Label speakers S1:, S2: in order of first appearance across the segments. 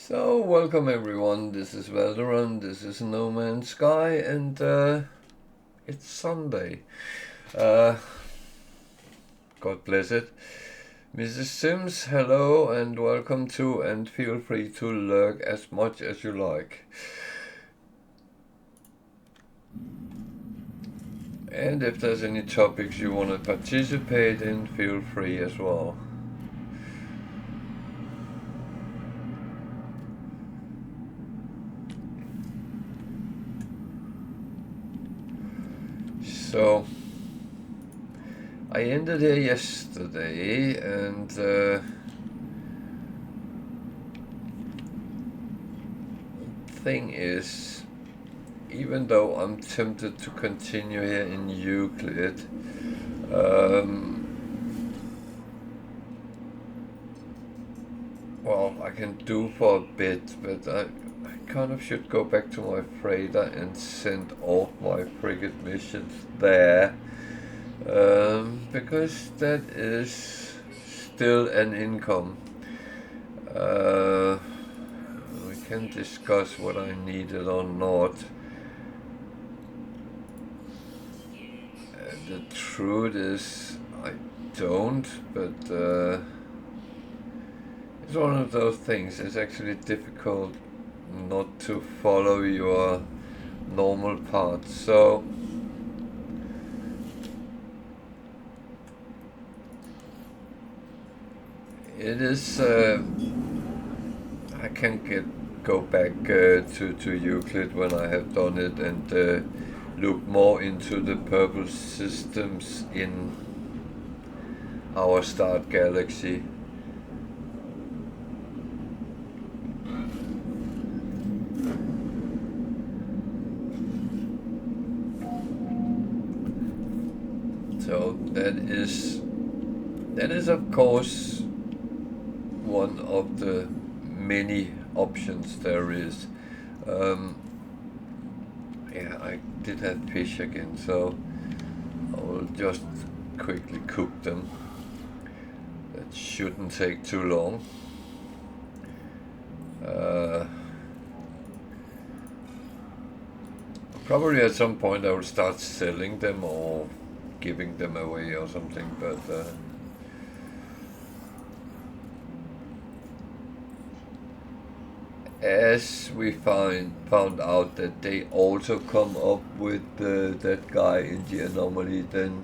S1: So, welcome everyone, this is Valderon, this is No Man's Sky, and it's Sunday. Uh, God bless it. Mrs. Sims, hello and welcome to, and feel free to lurk as much as you like. And if there's any topics you want to participate in, feel free as well. So, I ended here yesterday, and thing is, even though I'm tempted to continue here in Euclid, well, I can do for a bit, but I kind of should go back to my freighter and send all my frigate missions there, because that is still an income. We can discuss what I needed or not. The truth is, I don't, but it's one of those things. It's actually difficult not to follow your normal path. So it is. I can go back to Euclid when I have done it and look more into the purple systems in our star galaxy. So that is of course one of the many options there is. Yeah, I did have fish again, so I will just quickly cook them. That shouldn't take too long. Probably at some point I will start selling them or giving them away or something, but as we found out that they also come up with that guy in the anomaly, then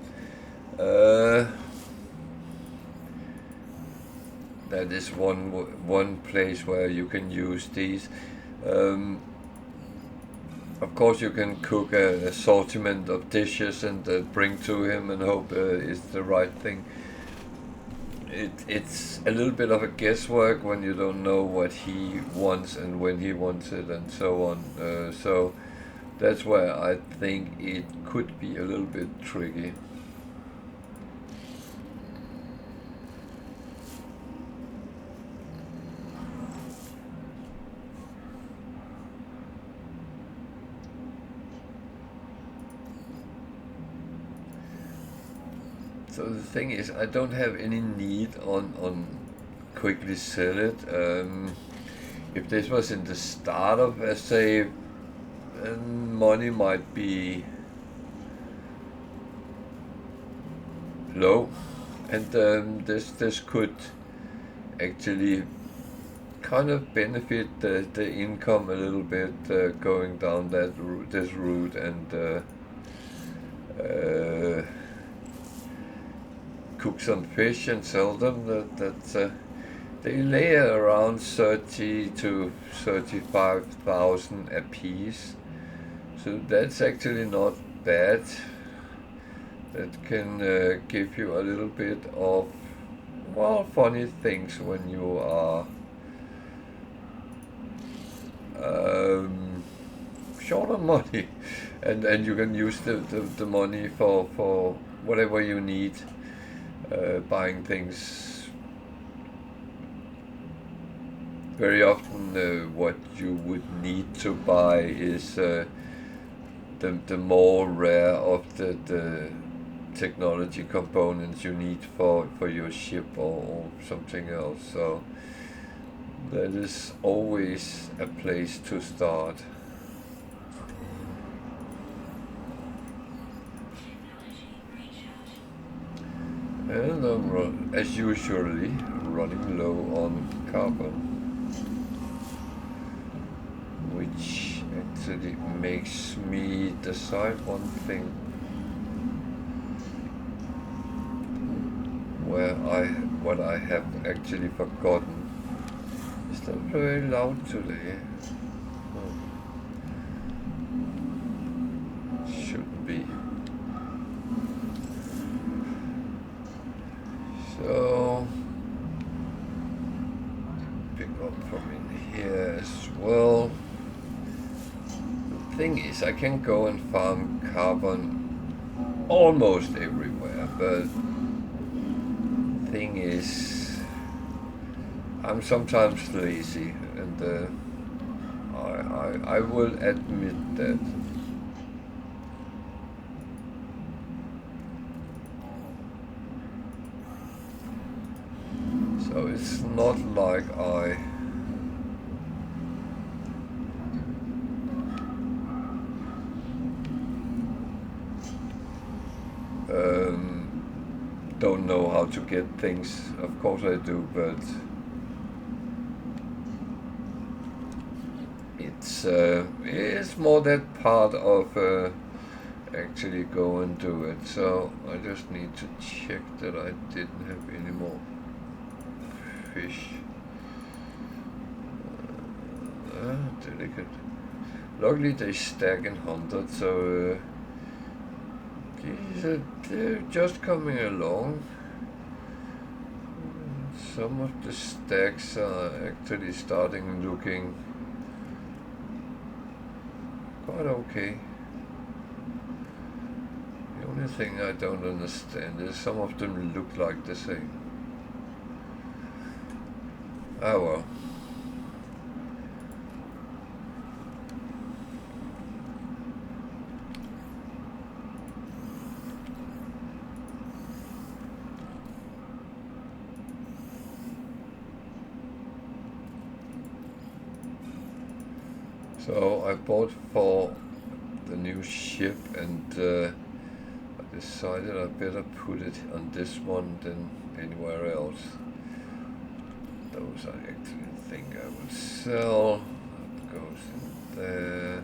S1: that is one place where you can use these. Of course, you can cook an assortment of dishes and bring to him and hope it's the right thing. It's a little bit of a guesswork when you don't know what he wants and when he wants it and so on. So that's where I think it could be a little bit tricky. So the thing is, I don't have any need on quickly sell it. If this was in the start of a save, money might be low, and this could actually kind of benefit the income a little bit going down this route and cook some fish and sell them. They lay around 30 to 35,000 a piece, so that's actually not bad. That can give you a little bit of, well, funny things when you are short on money, and you can use the money for whatever you need. Buying things. Very often what you would need to buy is the more rare of the technology components you need for your ship or something else. So That is always a place to start. And I'm, as usually, running low on carbon, which actually makes me decide one thing, what I have actually forgotten. Is that very loud today? Oh. Shouldn't be. So pick up from in here as well. The thing is, I can go and farm carbon almost everywhere, but thing is, I'm sometimes lazy, and I will admit that. So it's not like I don't know how to get things. Of course I do, but it's more that part of actually go and do it. So I just need to check that I didn't have any more fish. Delicate. Luckily they stack in 100, so they're just coming along. Some of the stacks are actually starting looking quite okay. The only thing I don't understand is some of them look like the same. Ah well. So I bought for the new ship, and I decided I better put it on this one than anywhere else. Those I actually think I will sell. That goes in there.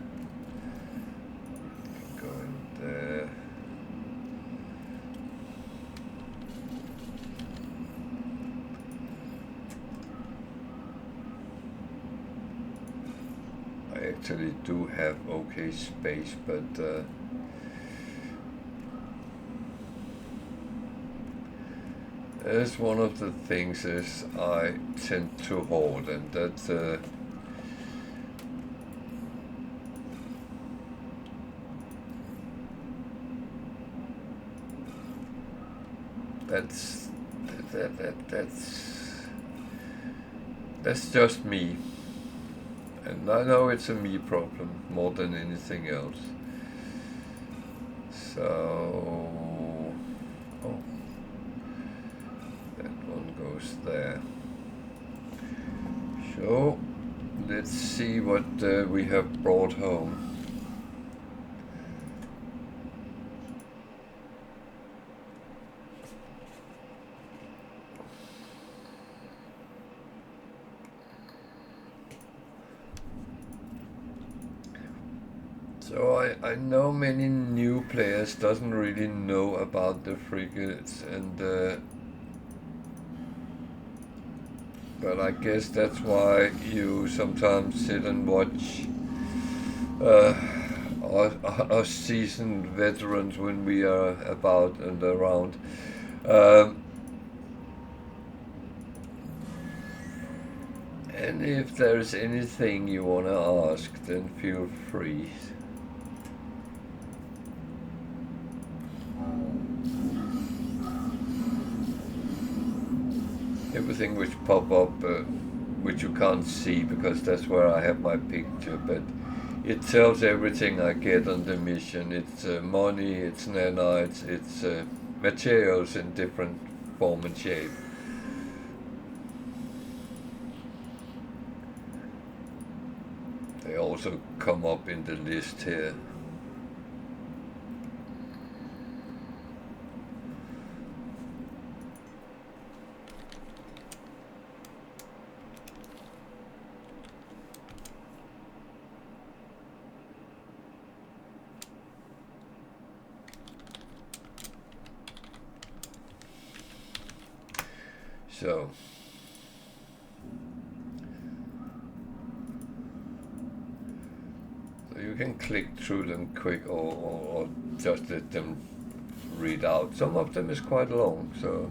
S1: Go in there. I actually do have okay space, but that's one of the things is I tend to hold, and that's that's just me, and I know it's a me problem more than anything else. So, oh, that one goes there. So let's see what we have brought home. So I know many new players doesn't really know about the frigates, and but I guess that's why you sometimes sit and watch our seasoned veterans when we are about and around. And if there's anything you want to ask, then feel free. Everything which pop up, which you can't see because that's where I have my picture, but it tells everything I get on the mission. It's money, it's nanites, it's materials in different form and shape. also come up in the list here. So you can click through them quick, or just let them read out. Some of them is quite long, so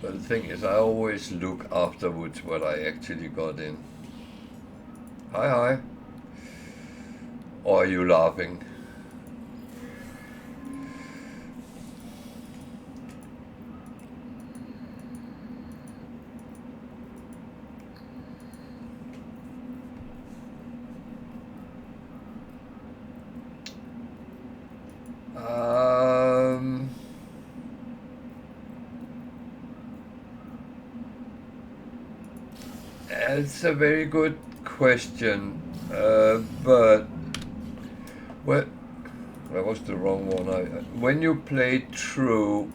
S1: but the thing is, I always look afterwards what I actually got in. Hi. Or are you laughing? It's a very good question, but well, that was the wrong one. When you play through,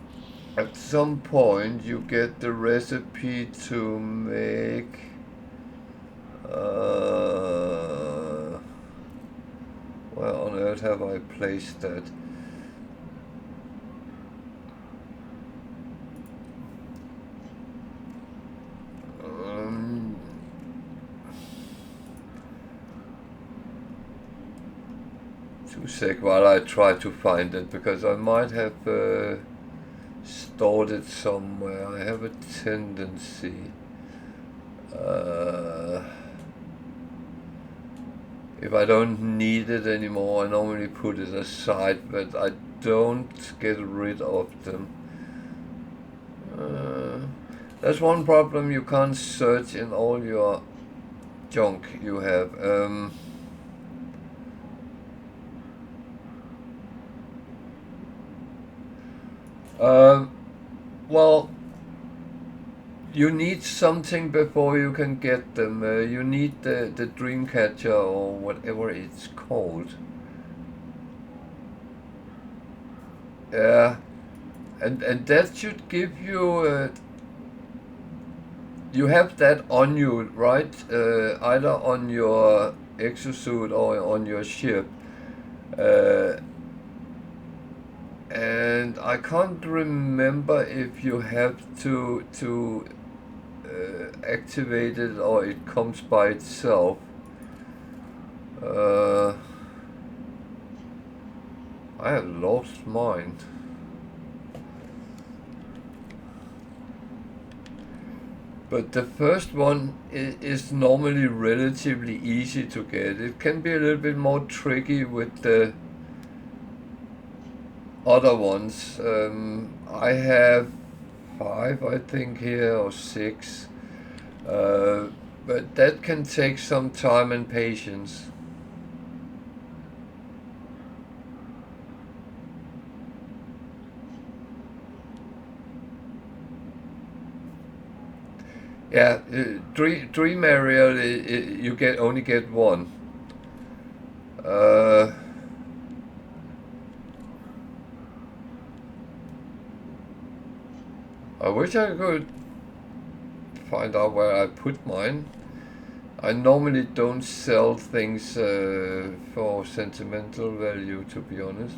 S1: at some point you get the recipe to make where on earth have I placed that? Two sec while I try to find it, because I might have stored it somewhere. I have a tendency. If I don't need it anymore, I normally put it aside, but I don't get rid of them. That's one problem, you can't search in all your junk you have. Well, you need something before you can get them. You need the dream catcher or whatever it's called. Yeah, and that should give you. You have that on you, right? Either on your exosuit or on your ship. And I can't remember if you have to activate it or it comes by itself. I have lost mine. But the first one is normally relatively easy to get. It can be a little bit more tricky with the other ones. I have 5, I think, here, or 6. But that can take some time and patience. Yeah, dream area, you only get one. I wish I could find out where I put mine. I normally don't sell things for sentimental value, to be honest.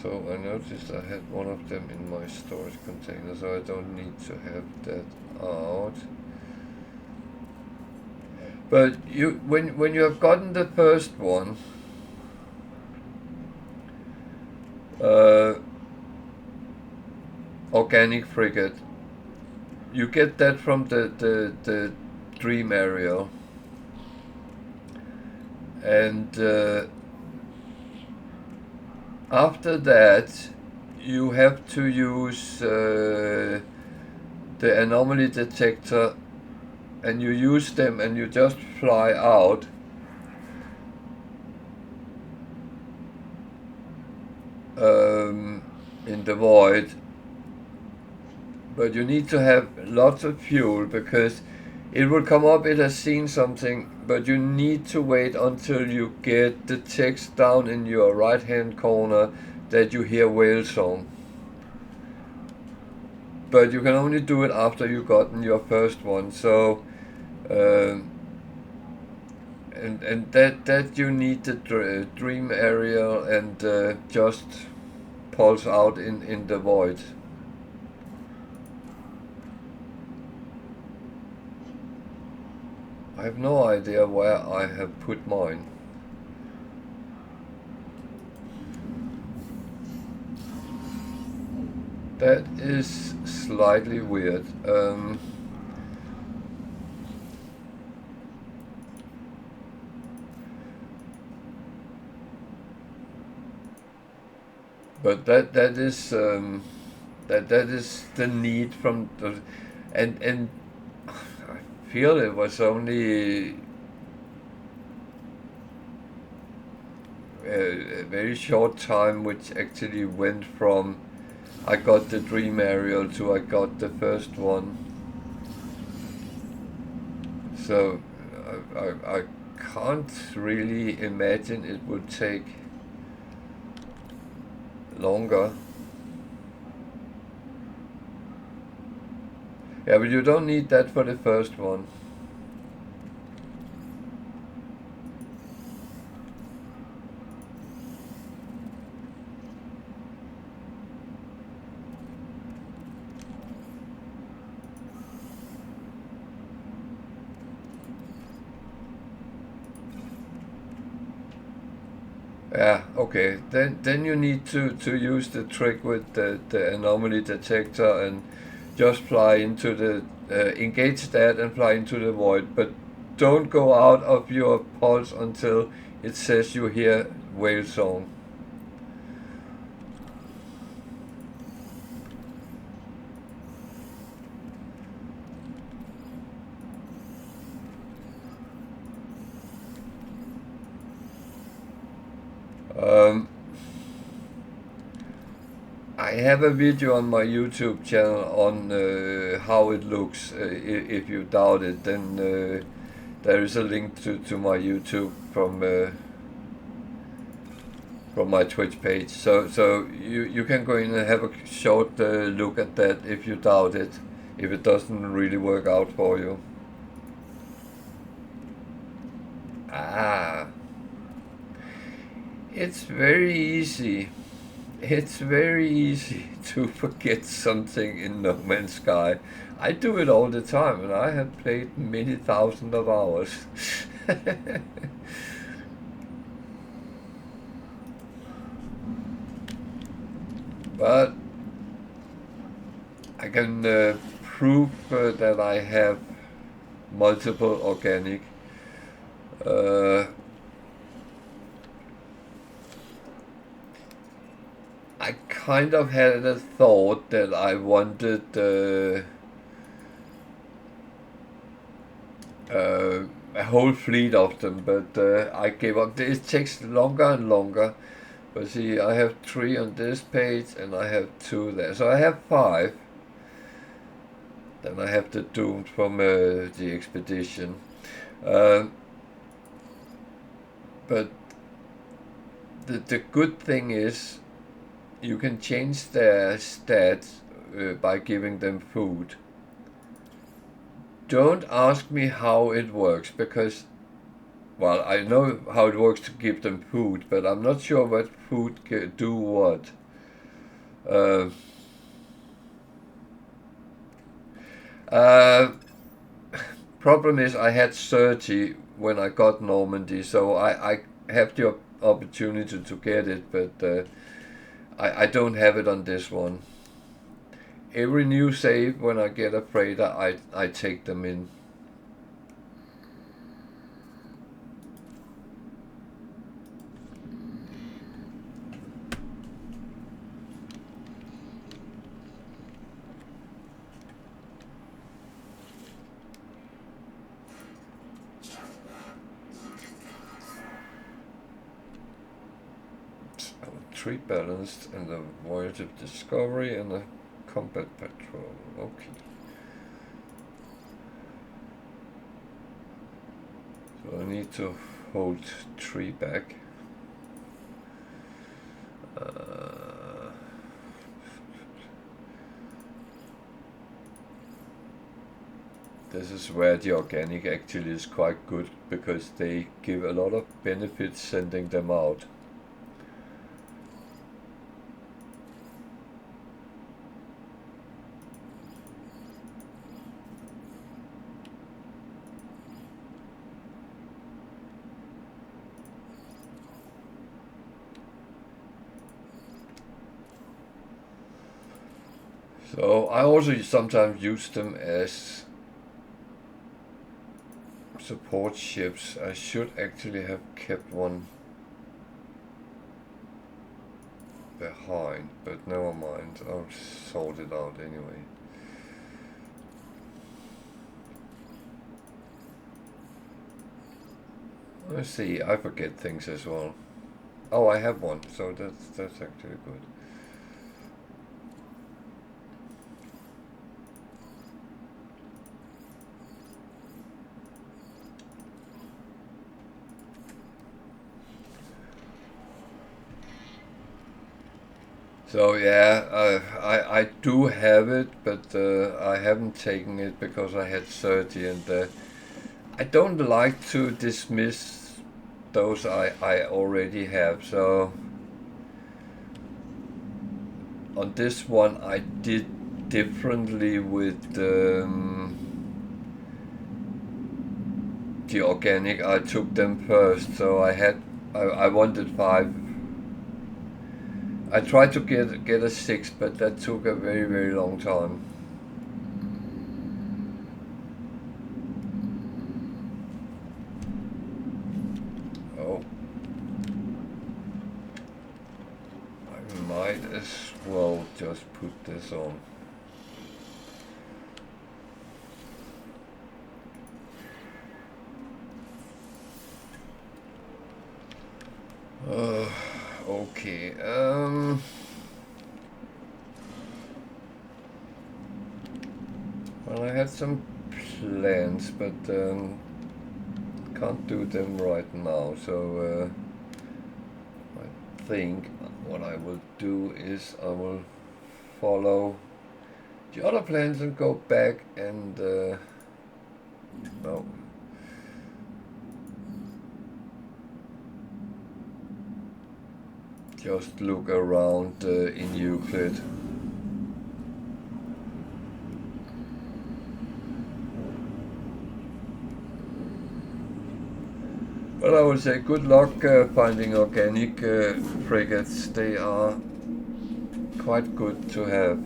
S1: So I noticed I had one of them in my storage container, so I don't need to have that out. But when you have gotten the first one, organic frigate, you get that from the dream area, and after that you have to use the anomaly detector, and you use them and you just fly out, in the void, but you need to have lots of fuel because it will come up it has seen something, but you need to wait until you get the text down in your right hand corner that you hear whale song. But you can only do it after you've gotten your first one. So and that you need the dream area and just pulse out in the void. I have no idea where I have put mine. That is slightly weird. But that is that is the need from the, and I feel it was only a very short time which actually went from I got the dream aerial to I got the first one. So I can't really imagine it would take longer. Yeah, but you don't need that for the first one. Yeah, okay. Then you need to use the trick with the anomaly detector and just fly into the engage that and fly into the void, but don't go out of your pulse until it says you hear whale song. I have a video on my YouTube channel on how it looks. If you doubt it, then there is a link to my YouTube from my Twitch page. So you can go in and have a short look at that if you doubt it, if it doesn't really work out for you. Ah, it's very easy. It's very easy to forget something in No Man's Sky. I do it all the time, and I have played many thousands of hours. But I can prove that I have multiple organic. I kind of had a thought that I wanted a whole fleet of them, but I gave up. It takes longer and longer. But see, I have 3 on this page and I have 2 there. So I have 5. Then I have the doomed from the expedition. But the good thing is you can change their stats by giving them food. Don't ask me how it works because, well, I know how it works to give them food, but I'm not sure what food can do what. Problem is I had 30 when I got Normandy, so I have the opportunity to get it, but I don't have it on this one. Every new save, when I get a freighter, I take them in. tree balanced and a voyage of discovery and a combat patrol. Okay. So I need to hold 3 back. This is where the organic actually is quite good, because they give a lot of benefits sending them out. So I also sometimes use them as support ships. I should actually have kept one behind, but never mind, I'll sort it out anyway. Let's see, I forget things as well. Oh, I have one, so that's actually good. So yeah, I do have it, but I haven't taken it because I had 30, and I don't like to dismiss those I already have. So on this one I did differently with the organic. I took them first, so I wanted 5. I tried to get a 6, but that took a very long time. Oh, I might as well just put this on. Okay. Well, I had some plans, but can't do them right now. So I think what I will do is I will follow the other plans and go back and no. Just look around in Euclid. Well, I would say good luck finding organic frigates. They are quite good to have.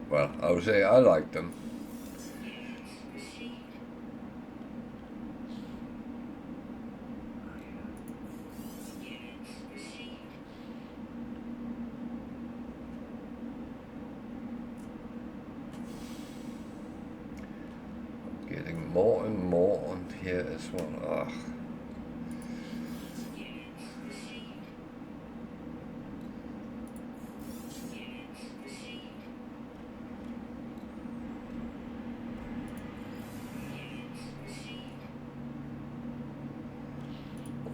S1: Well, I would say I like them. Getting more and more on here as well. Ugh.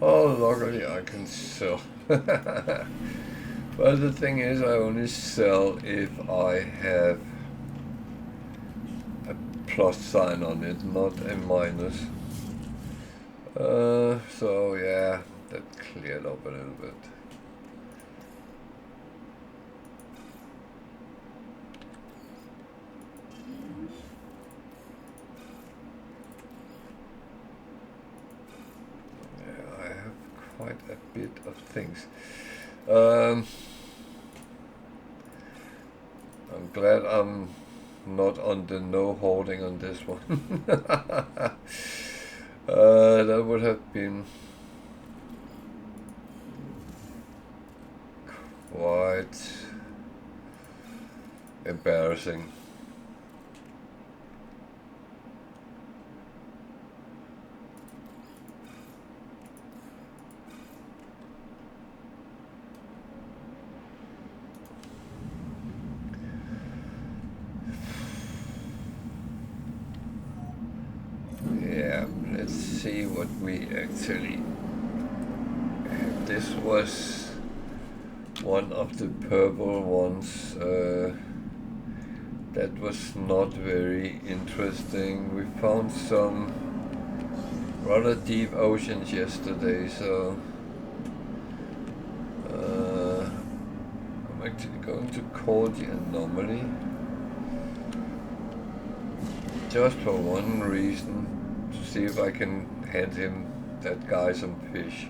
S1: Oh, luckily I can sell. But the thing is, I only sell if I have a plus sign on it, not a minus. So yeah, that cleared up a little bit. Yeah, I have quite a bit of things. I'm glad I'm not on the no hoarding on this one. That would have been quite embarrassing. Yeah, let's see what we actually have. This was one of the purple ones. That was not very interesting. We found some rather deep oceans yesterday, so I'm actually going to call the anomaly just for one reason, to see if I can hand him, that guy, some fish.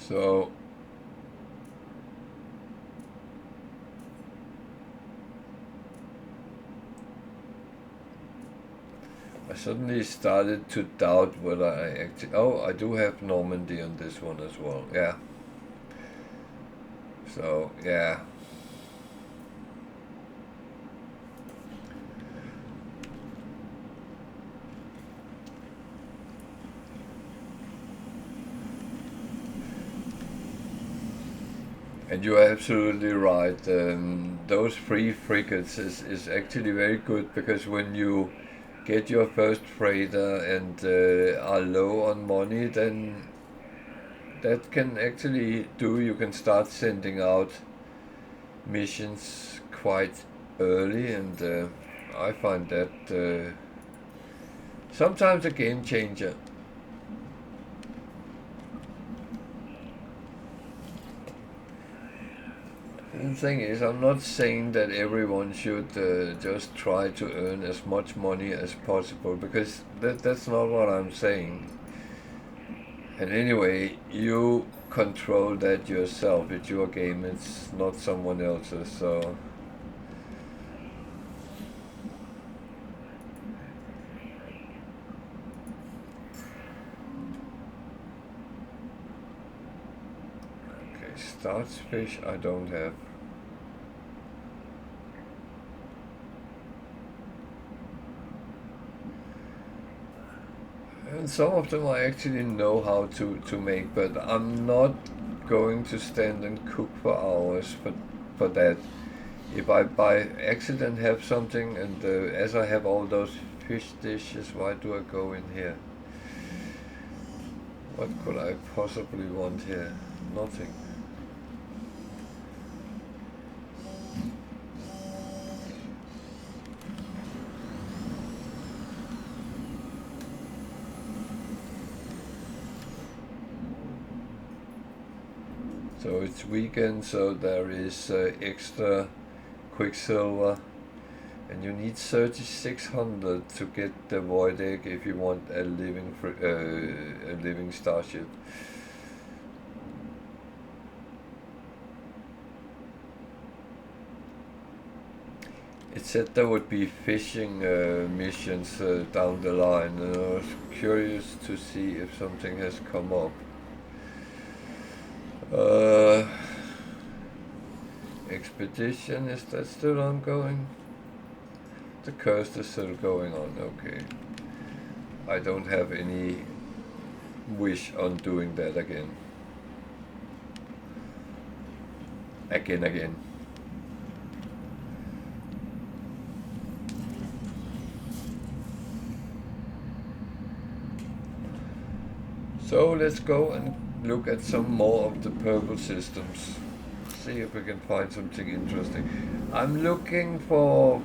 S1: So I suddenly started to doubt whether I actually... Oh, I do have Normandy on this one as well, yeah. So, yeah. And you're absolutely right. Those free frigates is actually very good, because when you get your first freighter and are low on money, then that can actually do, you can start sending out missions quite early, and I find that sometimes a game changer. The thing is, I'm not saying that everyone should just try to earn as much money as possible, because that's not what I'm saying. And anyway, you control that yourself. It's your game, it's not someone else's, so... Okay, starfish I don't have. And some of them I actually know how to make, but I'm not going to stand and cook for hours for that. If I by accident have something, and as I have all those fish dishes, why do I go in here? What could I possibly want here? Nothing. So it's weekend, so there is extra quicksilver, and you need 3600 to get the void egg if you want a living starship. It said there would be fishing missions down the line, and I was curious to see if something has come up. Expedition, is that still ongoing? The curse is still going on, okay. I don't have any wish on doing that again. Again. So let's go and look at some more of the purple systems. See if we can find something interesting. I'm looking for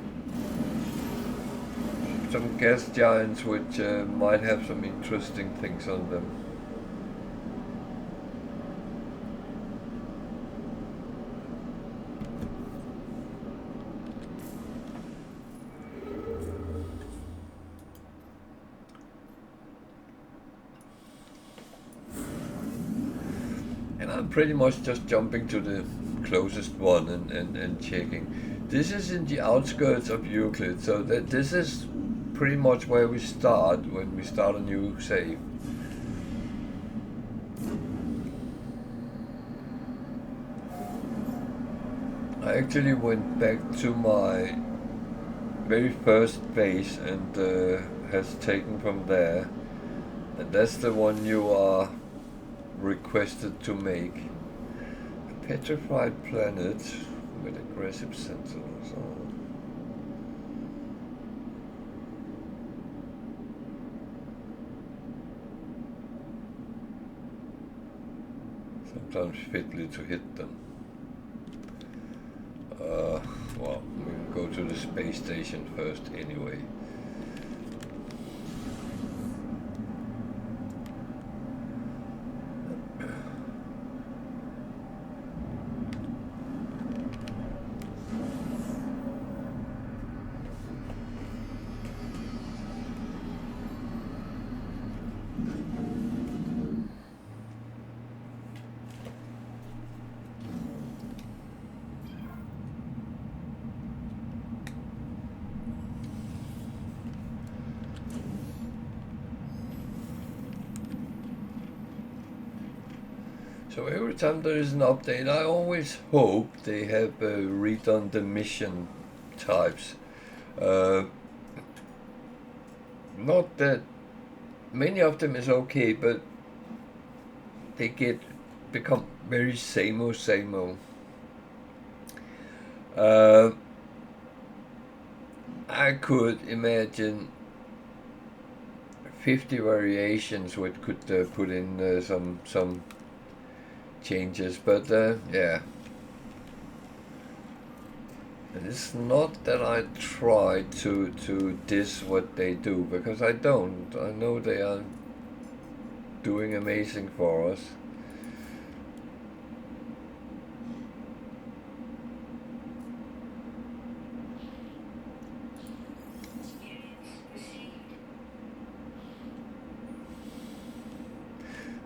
S1: some gas giants which might have some interesting things on them. And I'm pretty much just jumping to the closest one and checking. This is in the outskirts of Euclid, so that this is pretty much where we start when we start a new save. I actually went back to my very first base and has taken from there, and that's the one you are requested to make. A petrified planet with aggressive sentinels. Sometimes fiddly to hit them. Well, we'll go to the space station first anyway. So every time there is an update, I always hope they have redone the mission types. Not that many of them is okay, but they become very same old. I could imagine 50 variations which could put in some changes, but yeah. And it's not that I try to diss what they do, because I don't. I know they are doing amazing for us.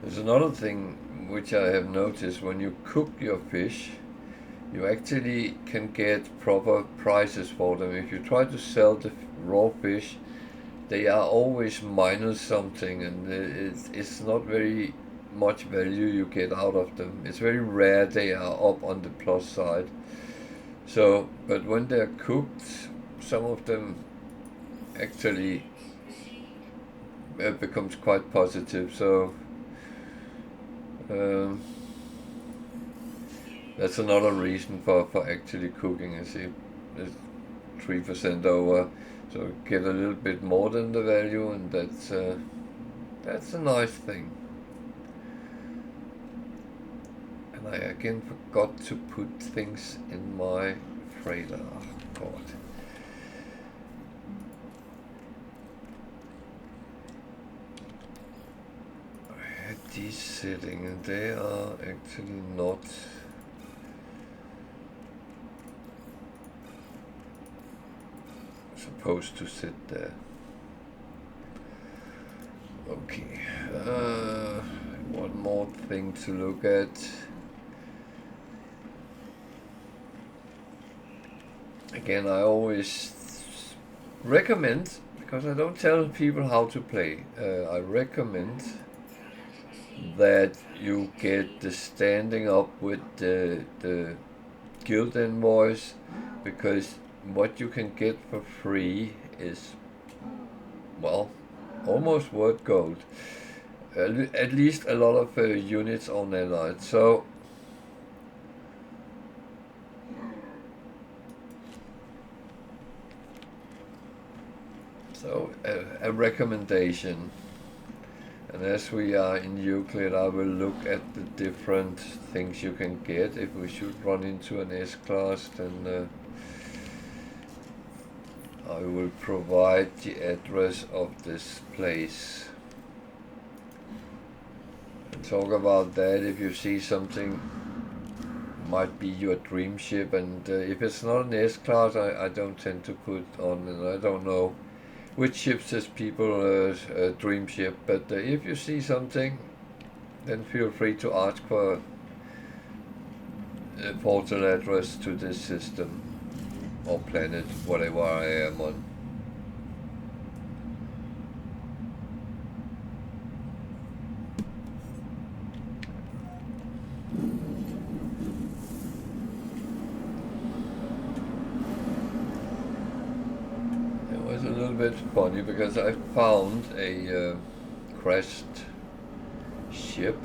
S1: There's another thing which I have noticed: when you cook your fish, you actually can get proper prices for them. If you try to sell the raw fish, they are always minus something, and it's not very much value you get out of them. It's very rare they are up on the plus side. So, but when they're cooked, some of them actually becomes quite positive. So that's another reason for actually cooking. You see, it's 3% over, so get a little bit more than the value, and that's a nice thing. And I again forgot to put things in my freighter. Oh, God. I had these sitting, and they are actually not supposed to sit there. Okay, one more thing to look at. Again, I always recommend, because I don't tell people how to play, I recommend that you get the standing up with the guild invoice, because what you can get for free is, well, almost worth gold. At least a lot of units on allied. So a recommendation. And as we are in Euclid, I will look at the different things you can get. If we should run into an S-class, then I will provide the address of this place. And talk about that if you see something might be your dream ship, and if it's not an S-class, I don't tend to put on, and I don't know which ships is people dream ship, but if you see something, then feel free to ask for a portal address to this system or planet, whatever I am on. It was a little bit funny because I found a crashed ship,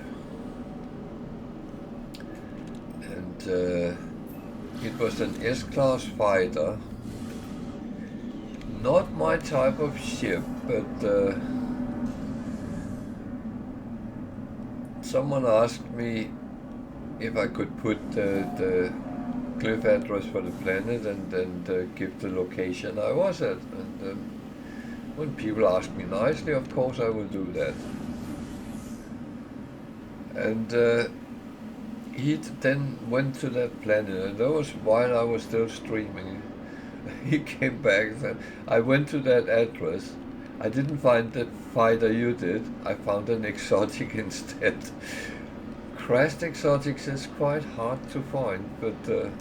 S1: and it was an S-class fighter. Not my type of ship, but someone asked me if I could put the glyph address for the planet and give the location I was at. And when people ask me nicely, of course I will do that. And he then went to that planet, and that was while I was still streaming. He came back and said, I went to that address. I didn't find the fighter you did. I found an exotic instead. Crashed exotics is quite hard to find, but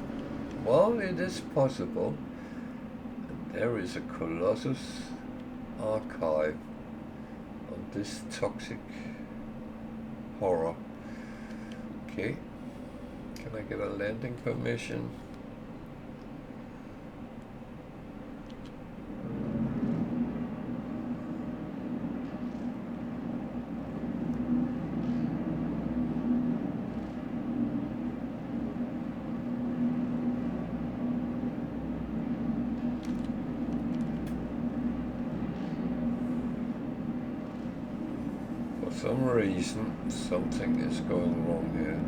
S1: well, it is possible. And there is a Colossus archive on this toxic horror. Okay, can I get a landing permission? For some reason, something is going wrong here.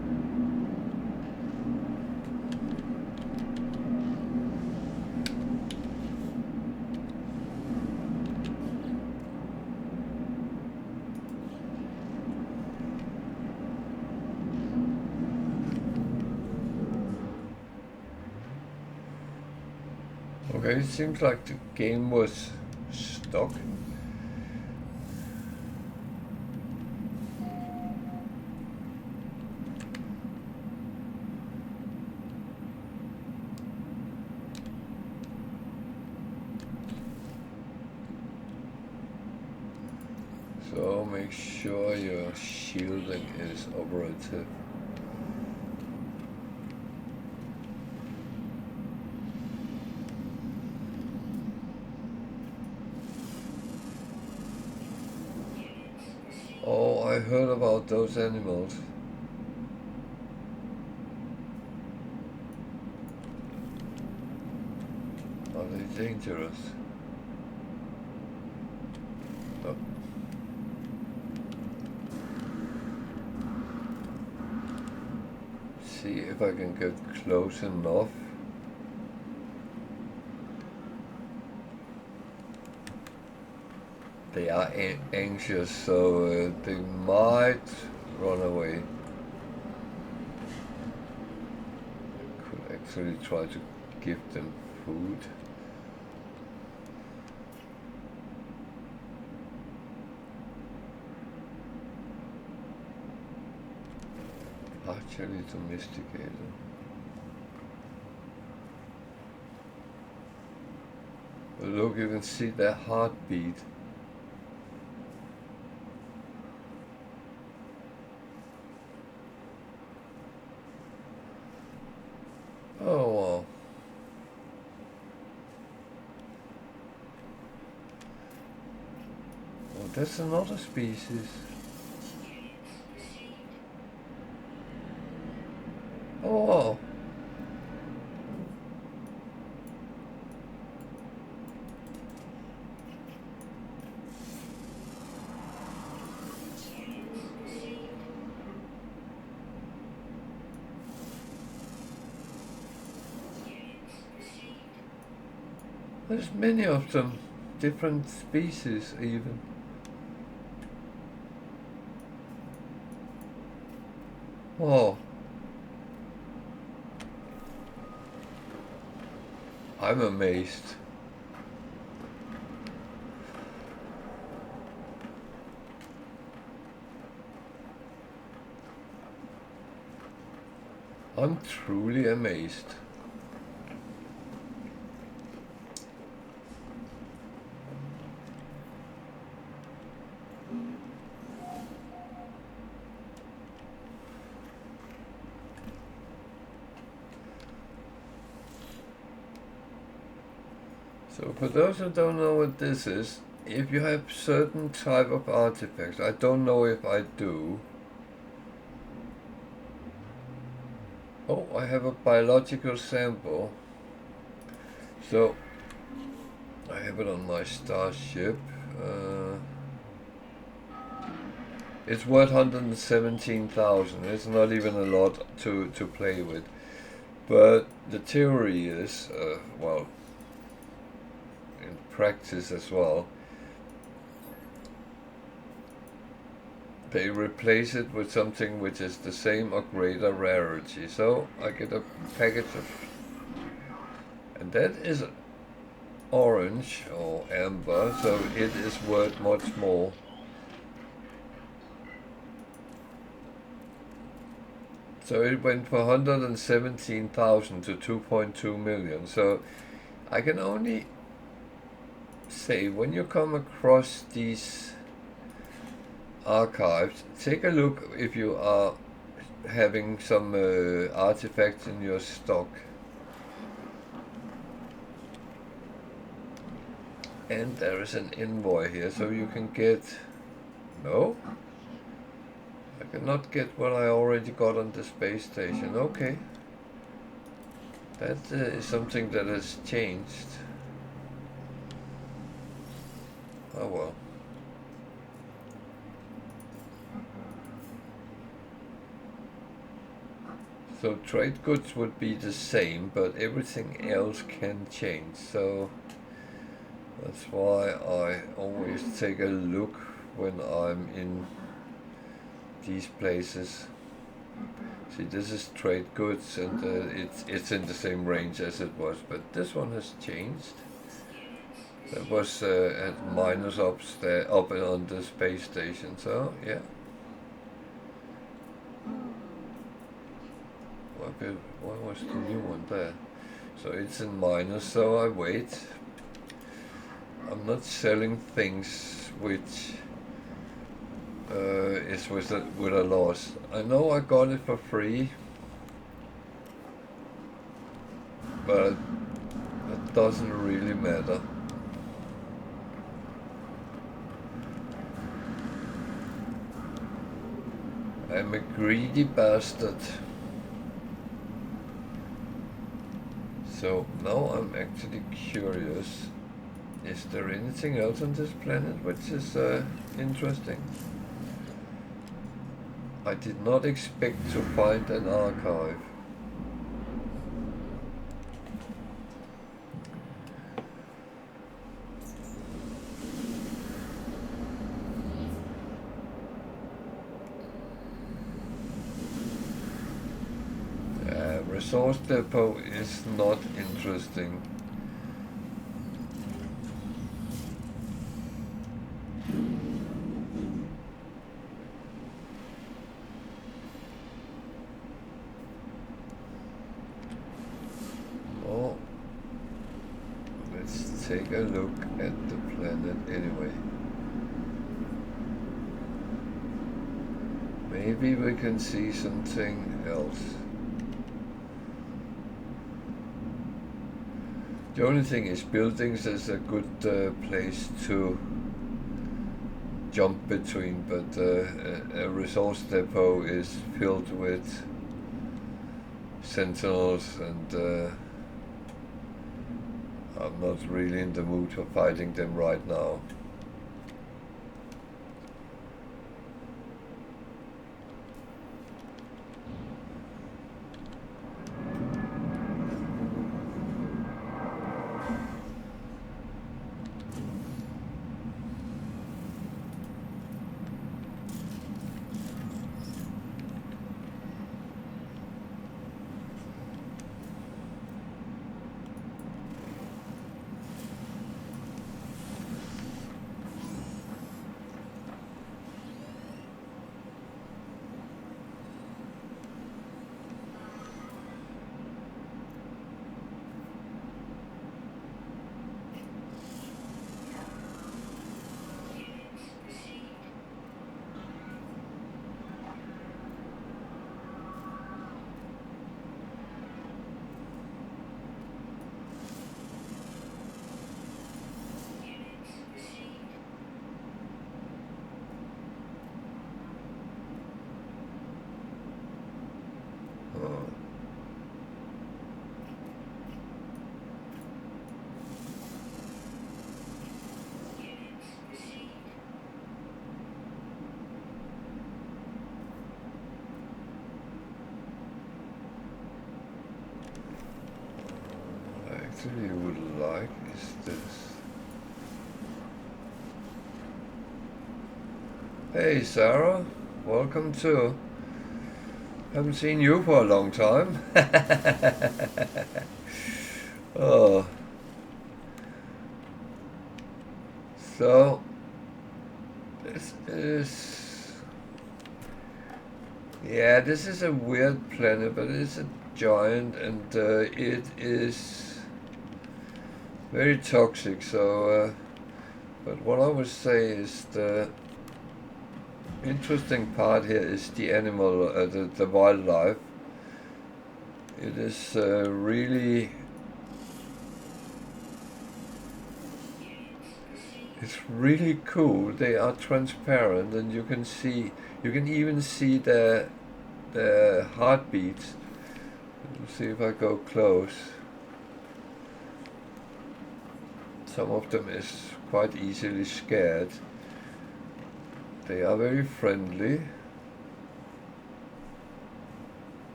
S1: Okay, it seems like the game was stuck. So make sure your shielding is operative. Oh, I heard about those animals. Are they dangerous? Oh. See if I can get close enough. They are anxious, so they might run away. Could actually try to give them food. Partially domesticated. But look, you can see their heartbeat. Oh wow. Oh, that's another species. Oh wow. There's many of them, different species even. Oh, I'm amazed. I'm truly amazed. So for those who don't know what this is, if you have certain type of artifacts, I don't know if I do. Oh, I have a biological sample. So I have it on my starship. It's worth 117,000. It's not even a lot to play with. But the theory is, well, in practice as well, they replace it with something which is the same or greater rarity. So I get a package of, and that is orange or amber, so it is worth much more. So it went for 117,000 to 2.2 million. So I can only say, when you come across these archives, take a look if you are having some artifacts in your stock. And there is an invoice here, so you can get... No? I cannot get what I already got on the space station. Okay. That is something that has changed. Oh well. So trade goods would be the same, but everything else can change. So that's why I always take a look when I'm in these places. See, this is trade goods, and it's in the same range as it was, but this one has changed. That was at minus up on the space station. So yeah. What was the new one there? So it's in minus, so I wait. I'm not selling things which is with a loss. I know I got it for free, but it doesn't really matter. I'm a greedy bastard. So now I'm actually curious. Is there anything else on this planet which is interesting? I did not expect to find an archive. Resource depot is not interesting. Oh, let's take a look at the planet anyway. Maybe we can see something else. The only thing is, buildings is a good place to jump between, but a resource depot is filled with sentinels, and I'm not really in the mood for fighting them right now. actually would like is this. Hey Sarah, welcome too. Haven't seen you for a long time. Oh, so this is, yeah, this is a weird planet, but it's a giant, and it is very toxic. So, but what I would say is the interesting part here is the animal, the wildlife. It is really, it's really cool. They are transparent, and you can even see the heartbeats. Let's see if I go close. Some of them is quite easily scared. They are very friendly.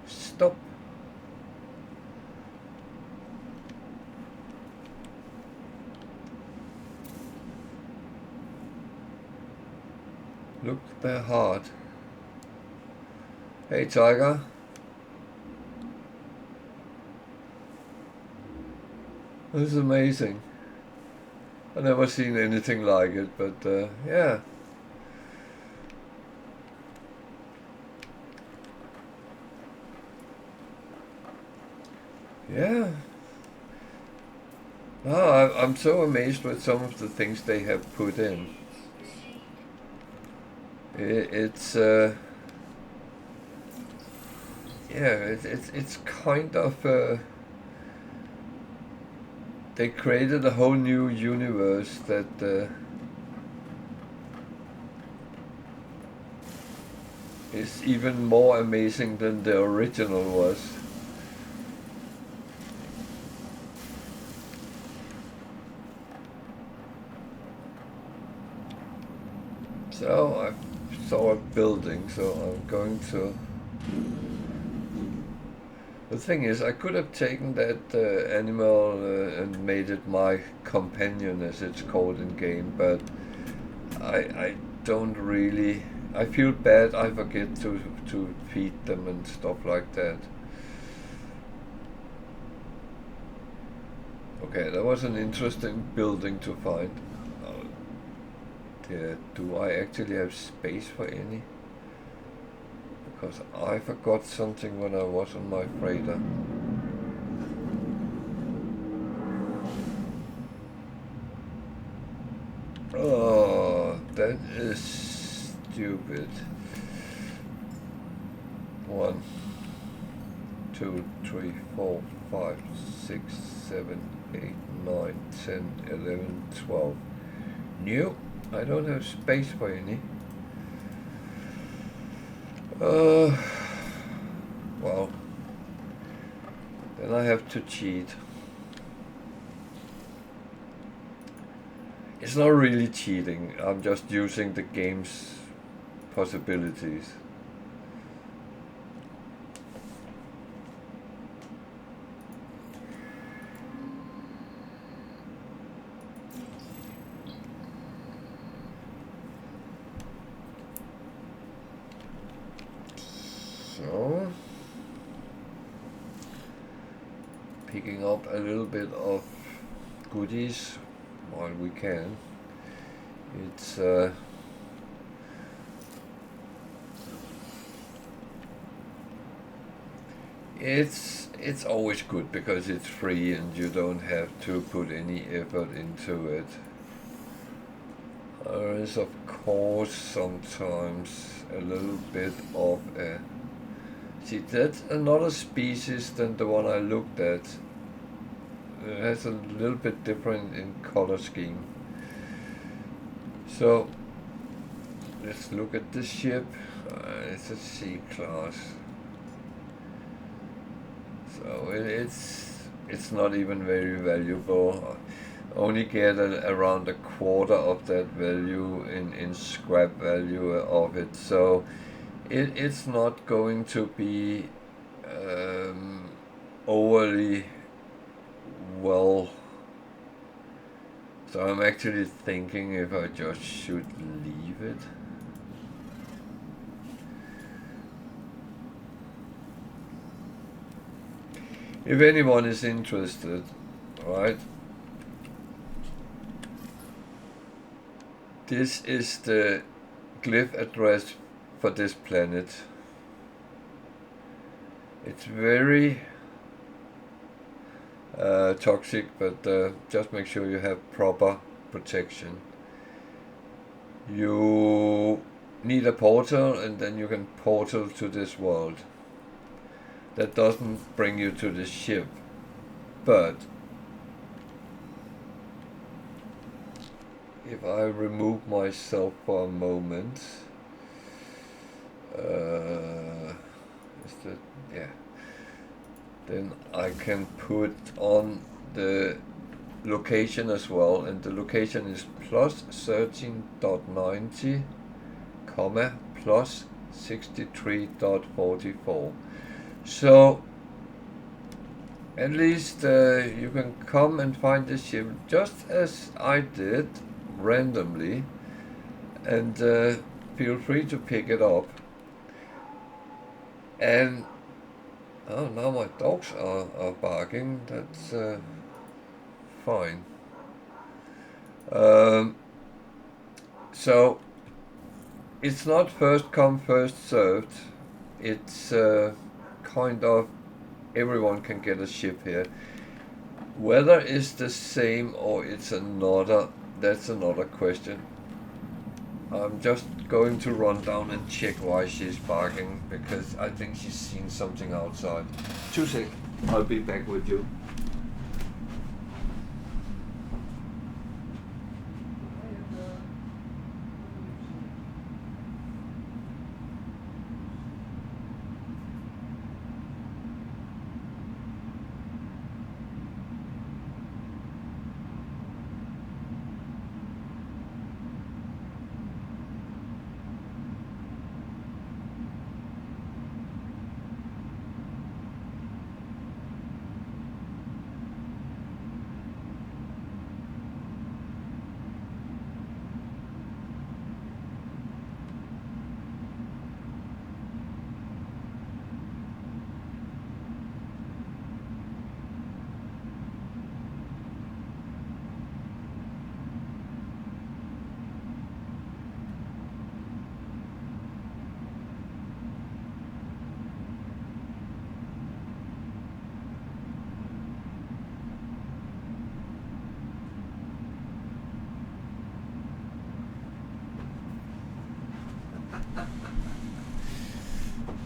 S1: Stop. Look, they're hard. Hey, tiger. This is amazing. I've never seen anything like it, but yeah. Yeah. Oh, I'm so amazed with some of the things they have put in. It's yeah, it's kind of they created a whole new universe that is even more amazing than the original was. So I saw a building, so I'm going to... The thing is, I could have taken that animal and made it my companion, as it's called in game, but I don't really... I feel bad I forget to feed them and stuff like that. Okay, that was an interesting building to find. Do I actually have space for any? Because I forgot something when I was on my freighter. Oh, that is stupid. 1, 2, 3, 4, 5, 6, 7, 8, 9, 10, 11, 12. Nope. I don't have space for any. Well, then I have to cheat. It's not really cheating, I'm just using the game's possibilities. So, picking up a little bit of goodies while we can. It's always good because it's free and you don't have to put any effort into it. There is of course sometimes a little bit of a... See, that's another species than the one I looked at. It has a little bit different in color scheme. So let's look at this ship. It's a C-class. So it's not even very valuable. Only get around a quarter of that value in scrap value of it. So it's not going to be overly well. So I'm actually thinking if I just should leave it. If anyone is interested, right? This is the glyph address for this planet. It's very toxic, but just make sure you have proper protection. You need a portal, and then you can portal to this world. That doesn't bring you to the ship, but if I remove myself for a moment, then I can put on the location as well, and the location is plus 13.90, comma, plus 63.44. So at least you can come and find the ship just as I did, randomly, and feel free to pick it up. And oh, now my dogs are barking. That's fine. So it's not first come, first served. It's kind of everyone can get a ship here. Whether it's the same or it's another, that's another question. I'm just going to run down and check why she's barking, because I think she's seen something outside. 2 seconds, I'll be back with you.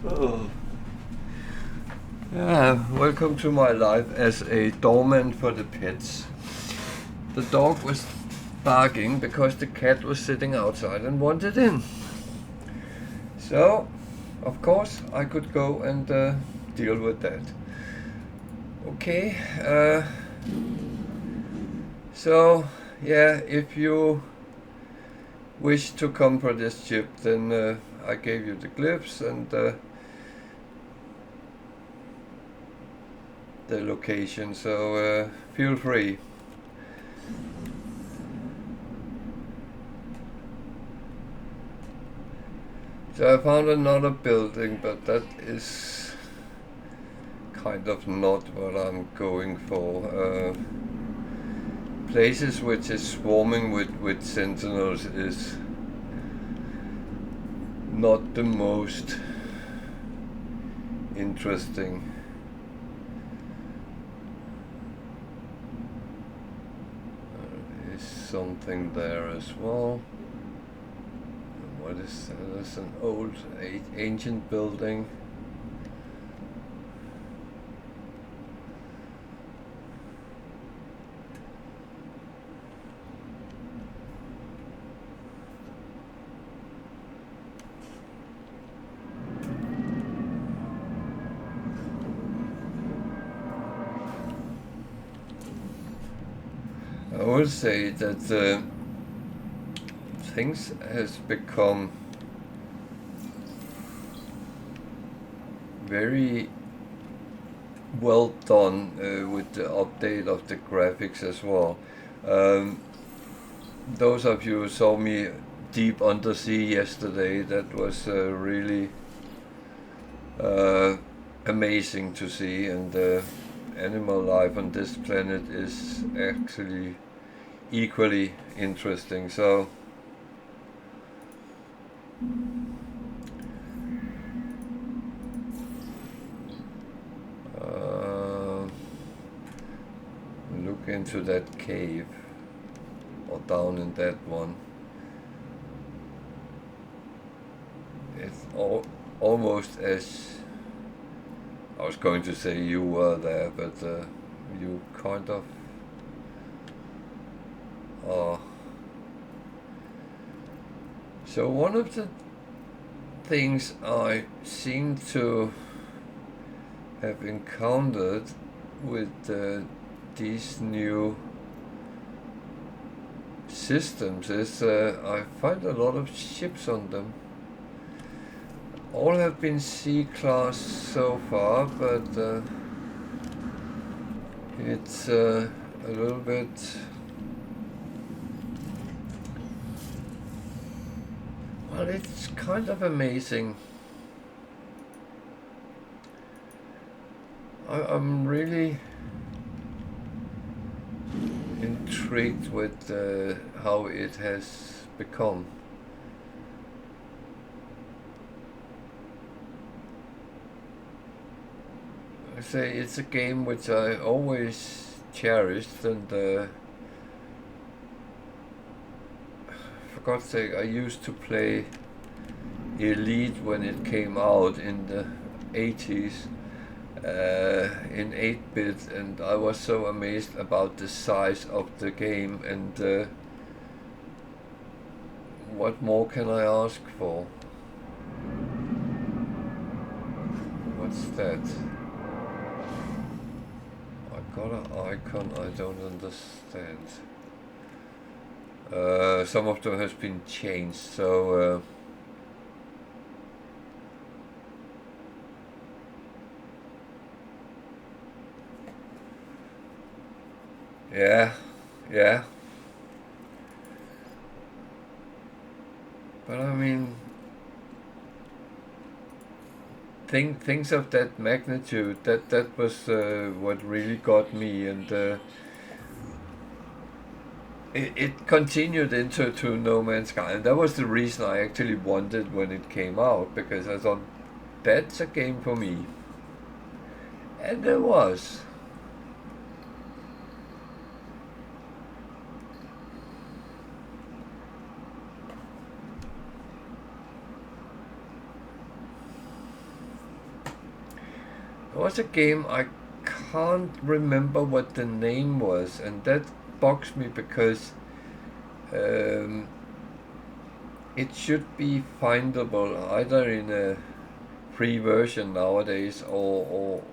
S1: Oh. Yeah, welcome to my life as a doorman for the pets. The dog was barking because the cat was sitting outside and wanted in. So, of course, I could go and deal with that. Okay, so yeah, if you wish to come for this ship, then I gave you the glyphs and the location, so feel free. So I found another building, but that is kind of not what I'm going for. Places which is swarming with sentinels is not the most interesting. There is something there as well. What is that? That's an old, ancient building. I will say that things has become very well done with the update of the graphics as well. Um, those of you who saw me deep undersea yesterday, that was really uh, amazing to see, and animal life on this planet is actually equally interesting. So look into that cave, or down in that one. It's almost as, I was going to say you were there, but you kind of are. So one of the things I seem to have encountered with these new systems is I find a lot of ships on them. All have been C-class so far, but it's a little bit well, it's kind of amazing. I'm really intrigued with how it has become. I say it's a game which I always cherished, and for God's sake, I used to play Elite when it came out in the 80s in 8-bit, and I was so amazed about the size of the game, and what more can I ask for? What's that? I got an icon I don't understand. Some of them has been changed, so yeah. But I mean, things of that magnitude, that was what really got me, and it continued into No Man's Sky, and that was the reason I actually wanted when it came out, because I thought that's a game for me, and there was. It was a game, I can't remember what the name was, and that bugs me because it should be findable either in a free version nowadays, or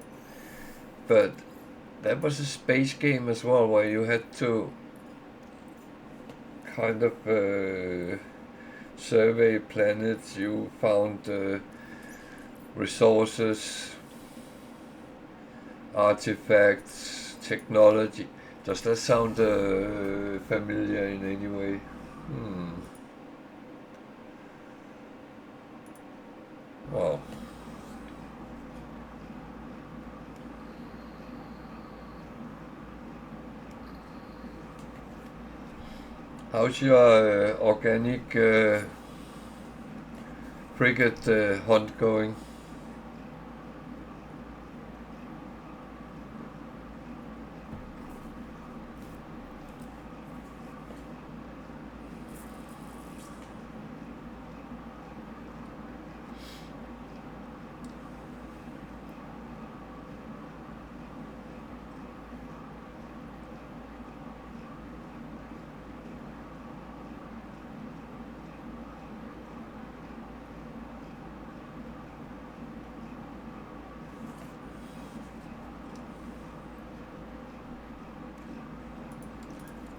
S1: but that was a space game as well, where you had to kind of survey planets. You found resources, artifacts, technology. Does that sound familiar in any way? Well, how's your organic frigate hunt going?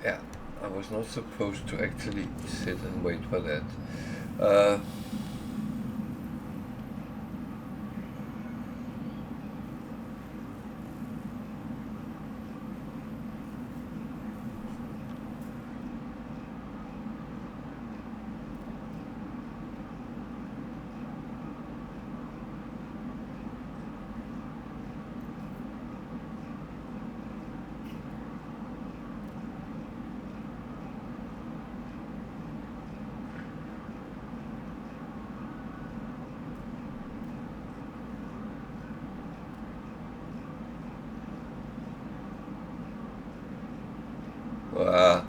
S1: Yeah, I was not supposed to actually sit and wait for that. Uh,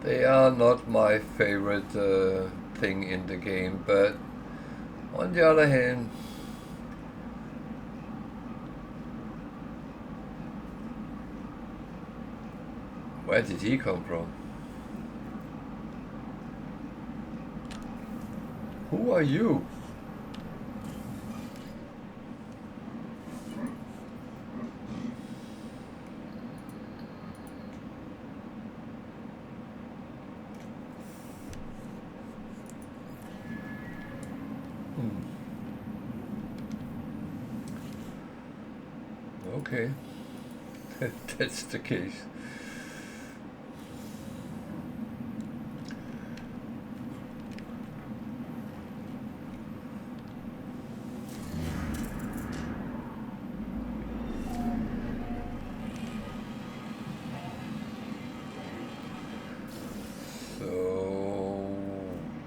S1: they are not my favorite thing in the game, but on the other hand, where did he come from? Who are you? Okay, that's the case. So,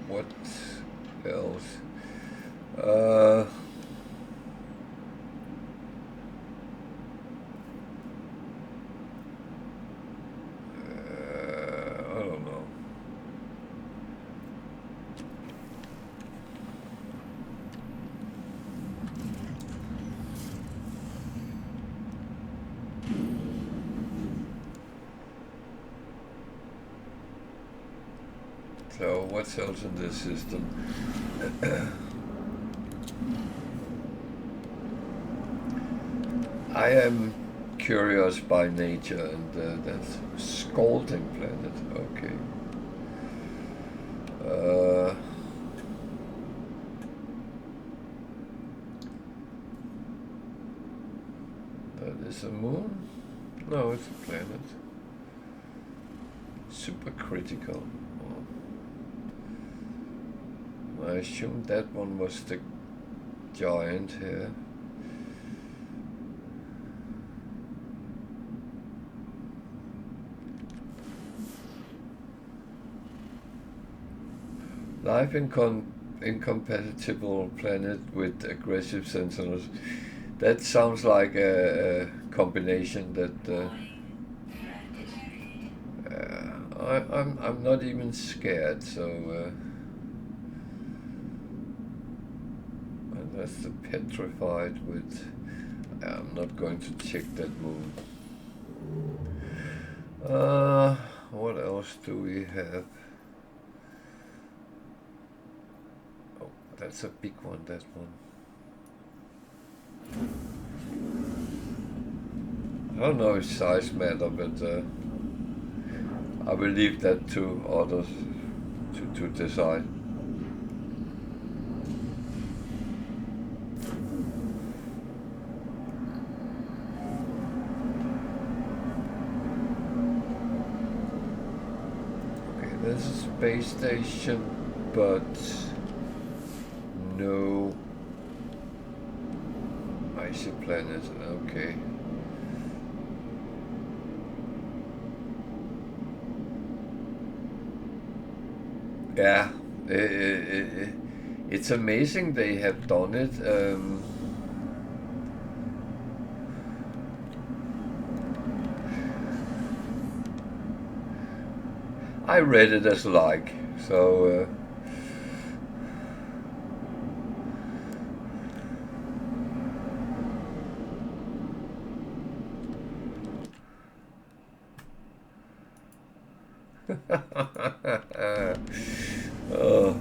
S1: what else? I don't know. So, what else in this system? I am curious by nature, and that's Scalding Planet. Okay. That is a moon? No, it's a planet. Supercritical. Oh. I assume that one was the giant here. Life incompatible planet with aggressive sentinels. That sounds like a combination that I'm not even scared. So and that's the petrified with. I'm not going to check that moon. What else do we have? Oh, that's a big one. That one. I don't know if size matter, but I will leave that to others to decide. Okay, there's a space station, but no icy planet. Okay. Yeah, it's amazing they have done it. I read it as like, so oh.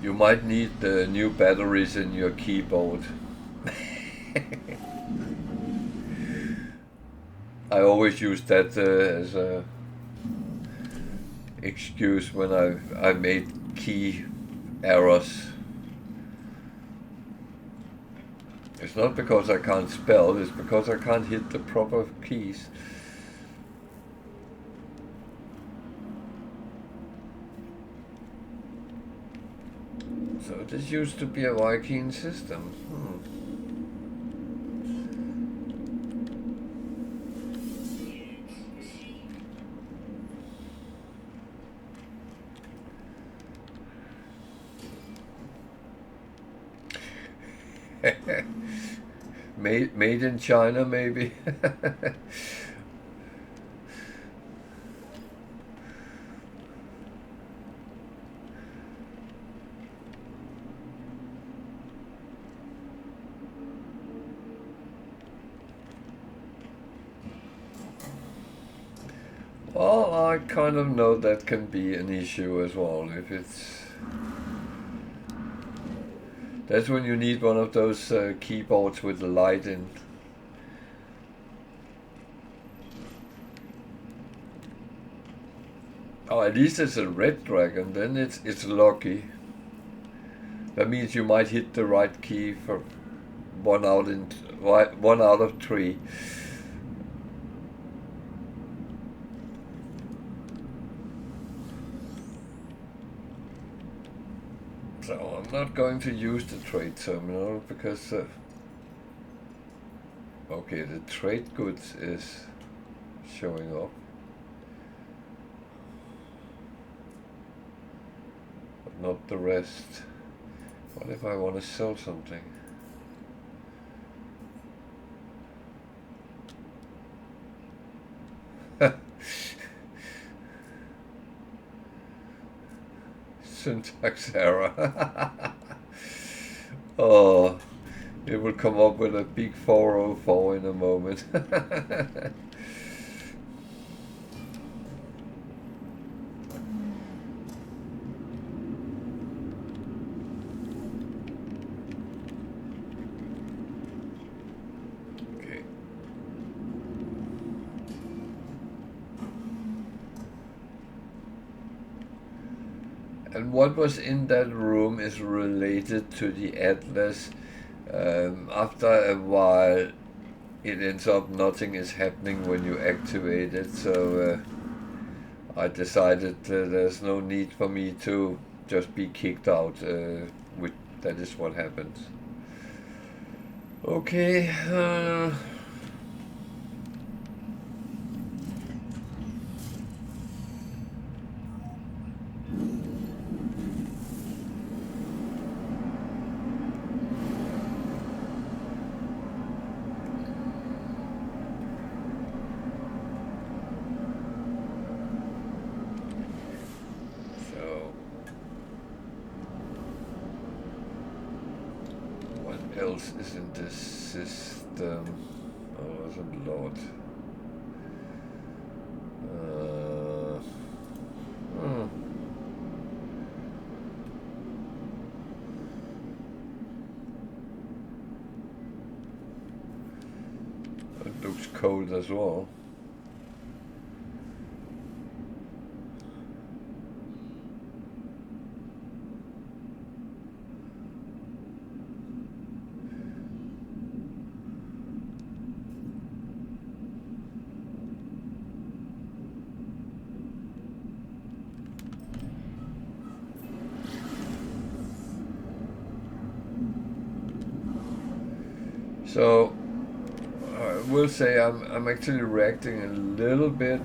S1: You might need the new batteries in your keyboard. I always use that as a excuse when I made key errors. It's not because I can't spell, it's because I can't hit the proper keys. So this used to be a Viking system. Made in China, maybe. Well, I kind of know that can be an issue as well. If it's that's when you need one of those keyboards with the light in. Oh, at least it's a red dragon. Then it's lucky. That means you might hit the right key for one out of three. So I'm not going to use the trade terminal because okay, the trade goods is showing up, but not the rest. What if I want to sell something? Syntax error. Oh, it will come up with a big 404 in a moment. Okay. And what was in that room is related to the Atlas. After a while, it ends up nothing is happening when you activate it. So I decided there's no need for me to just be kicked out. That is what happens. Okay. Else is in this system. Oh, there's a lot. It looks cold as well. So I will say I'm actually reacting a little bit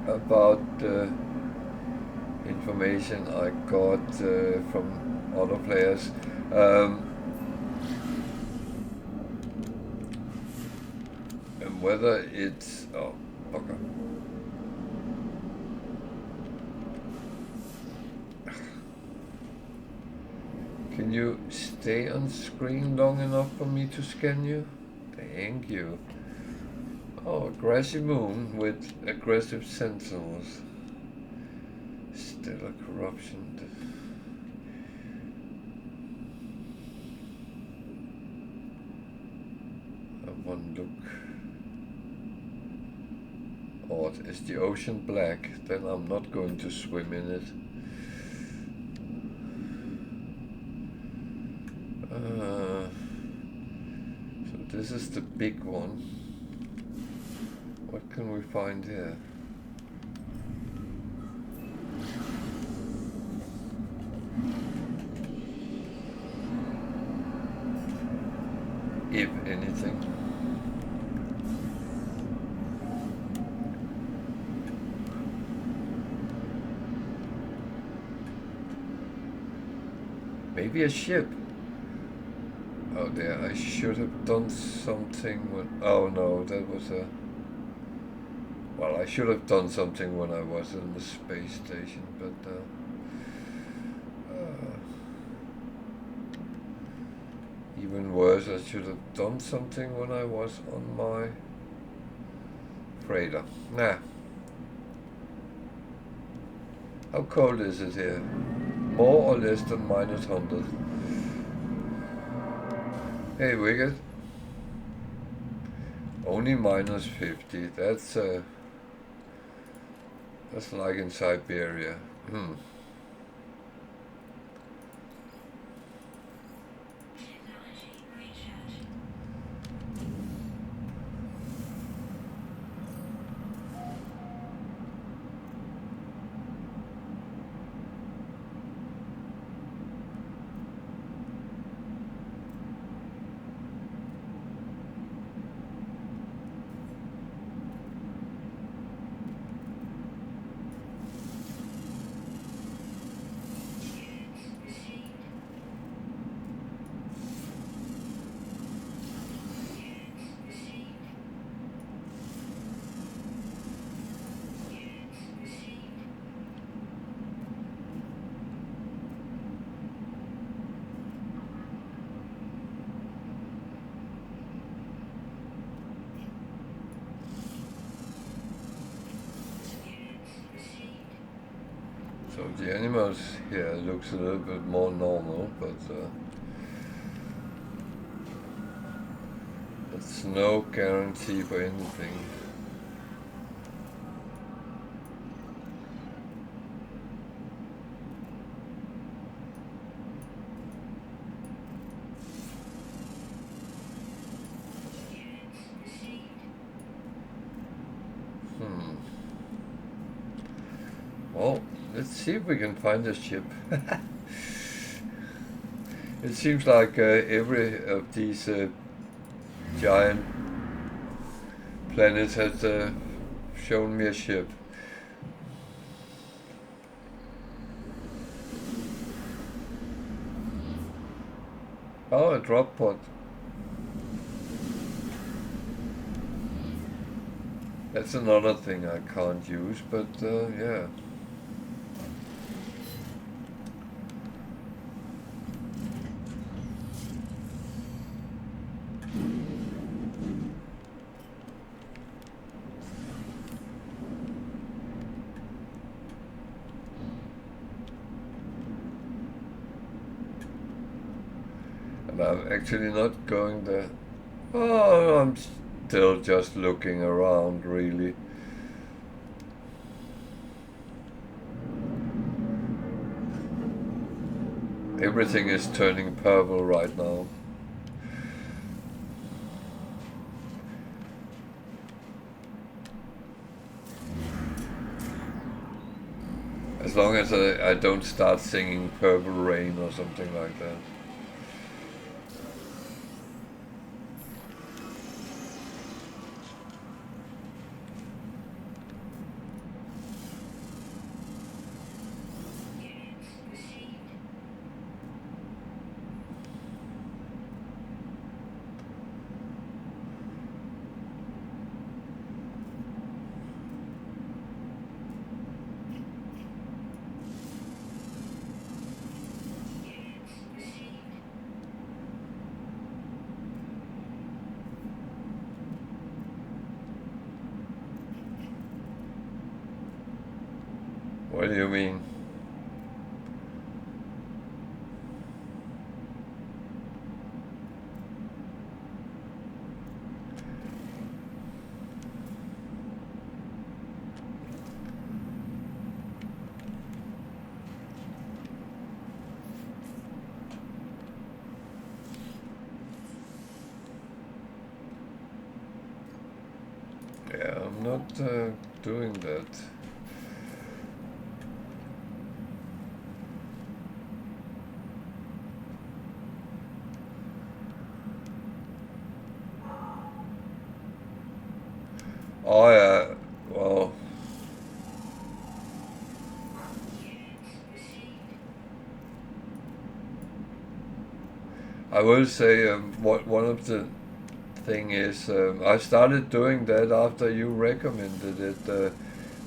S1: about the information I got from other players. And whether it's bugger. Can you stay on screen long enough for me to scan you? Thank you. Oh, grassy moon with aggressive sentinels. Stellar corruption. One look. Odd. Is the ocean black? Then I'm not going to swim in it. So this is the big one. What can we find here? If anything. Maybe a ship. Oh there, I should have done something when... Oh no, that was a... Well, I should have done something when I was in the space station, but... even worse, I should have done something when I was on my freighter. Nah. How cold is it here? More or less than -100? Hey, Wicked. Only -50. That's like in Siberia. So the animals here looks a little bit more normal, but it's no guarantee for anything. Well, let's see if we can find this ship. It seems like every of these giant planets has shown me a ship. Oh, a drop pod. That's another thing I can't use, but yeah. And I'm actually not going there. Oh, I'm still just looking around, really. Everything is turning purple right now. As long as I don't start singing Purple Rain or something like that. What do you mean? Yeah, I'm not doing that. Oh yeah, well, I will say one of the thing is I started doing that after you recommended it,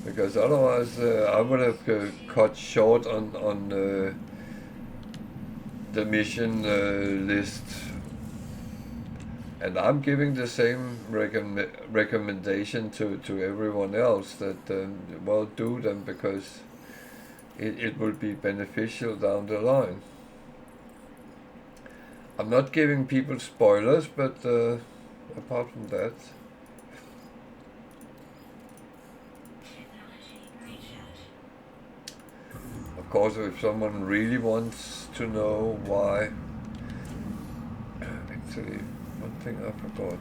S1: because otherwise I would have cut short on the mission list. And I'm giving the same recommendation to everyone else that, well, do them because it will be beneficial down the line. I'm not giving people spoilers, but apart from that. Of course, if someone really wants to know why. Actually, one thing I forgot.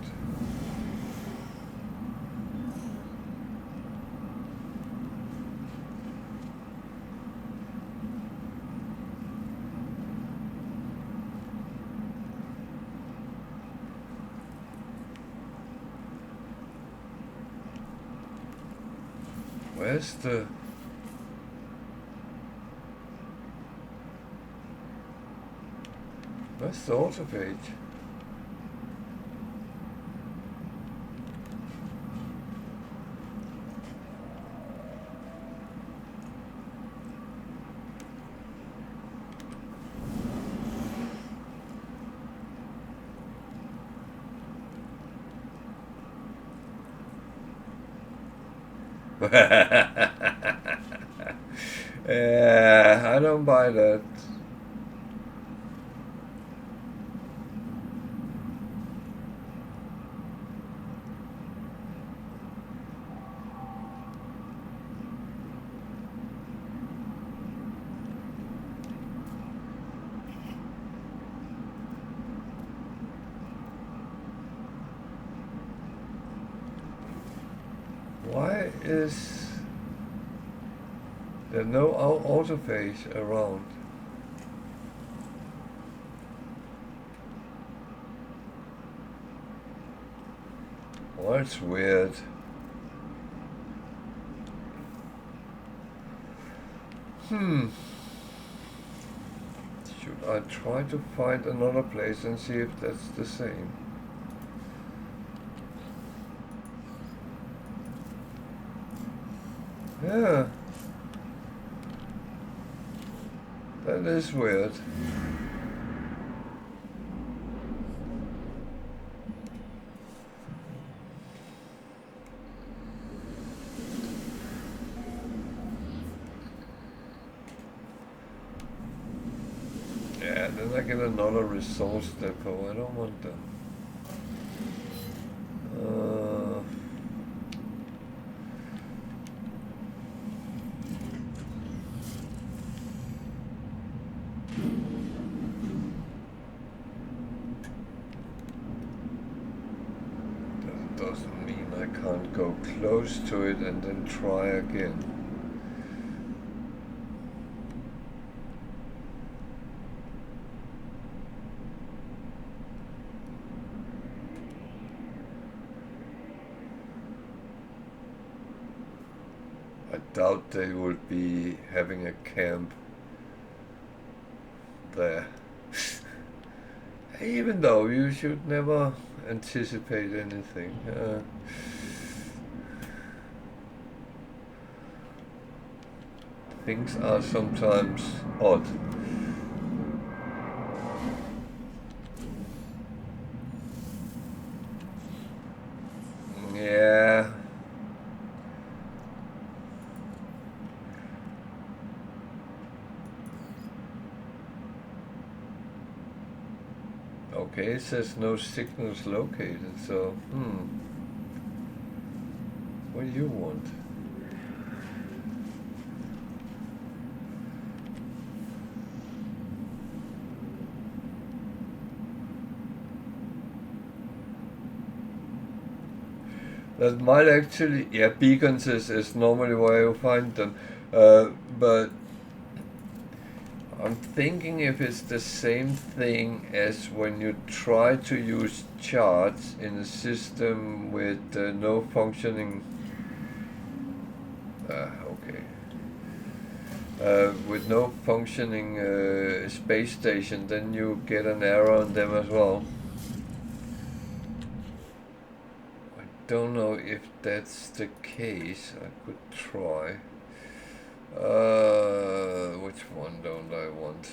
S1: Where's the... Where's the auto page? Yeah, I don't buy that. Why is there no autophagy around? Oh, that's weird. Should I try to find another place and see if that's the same? Yeah. That is weird. Yeah, then I get another resource depot. I don't want that. Doesn't mean I can't go close to it and then try again. I doubt they would be having a camp there. Even though you should never anticipate anything. Things are sometimes odd. Yeah. Okay, it says no signals located, so, what do you want? That might actually, yeah, beacons is normally where you find them, but I'm thinking if it's the same thing as when you try to use charts in a system with no functioning. Okay. with no functioning space station, then you get an error on them as well. I don't know if that's the case. I could try. Which one don't I want?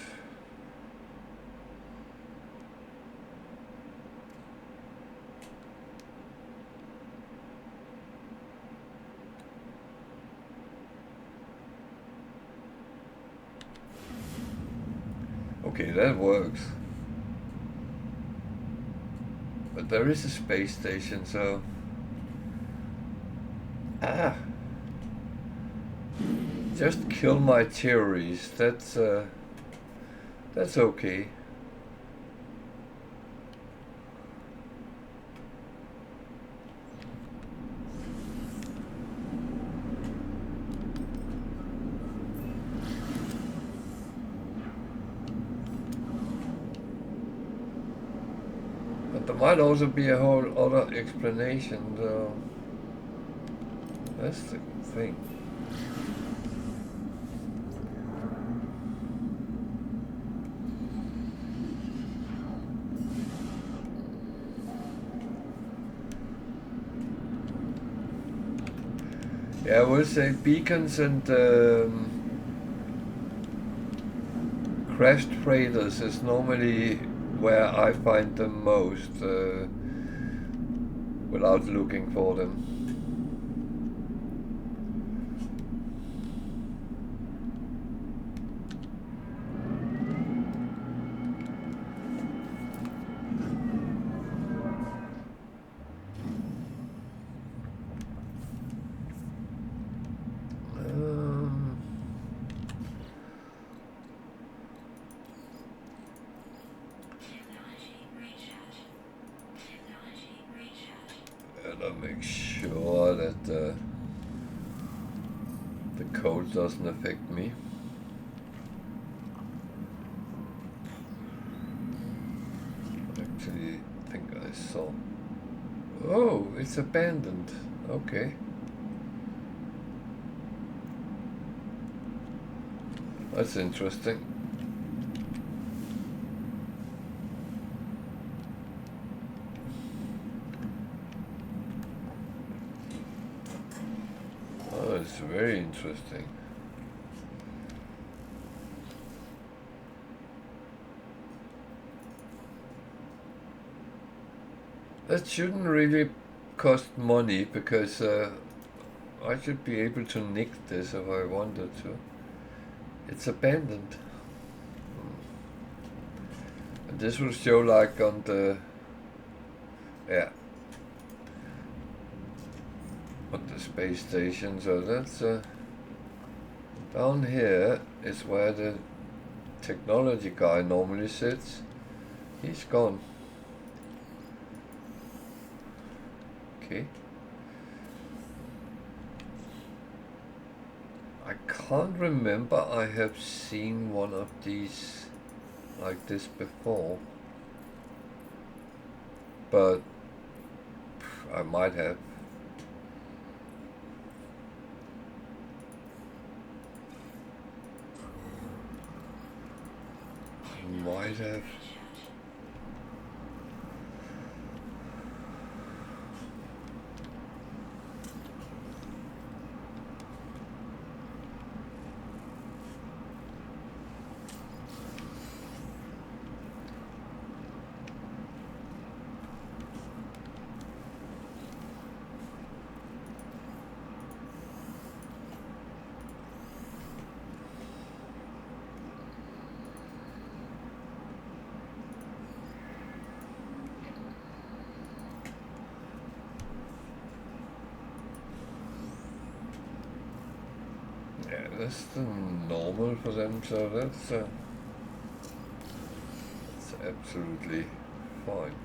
S1: Okay, that works. But there is a space station, so... Just kill my theories. That's okay. But there might also be a whole other explanation, though. That's the thing. Yeah, I would say beacons and crashed freighters is normally where I find them most without looking for them. Gotta make sure that the code doesn't affect me. Actually, I think I saw. Oh, it's abandoned. Okay. That's interesting. Oh, it's very interesting. That shouldn't really cost money because I should be able to nick this if I wanted to. It's abandoned. And this will show like on the... Yeah. On the space station, so that's... down here is where the technology guy normally sits. He's gone. Okay. I can't remember I have seen one of these like this before, but I might have. Might have. Yeah, that's the normal for them, so that's absolutely fine.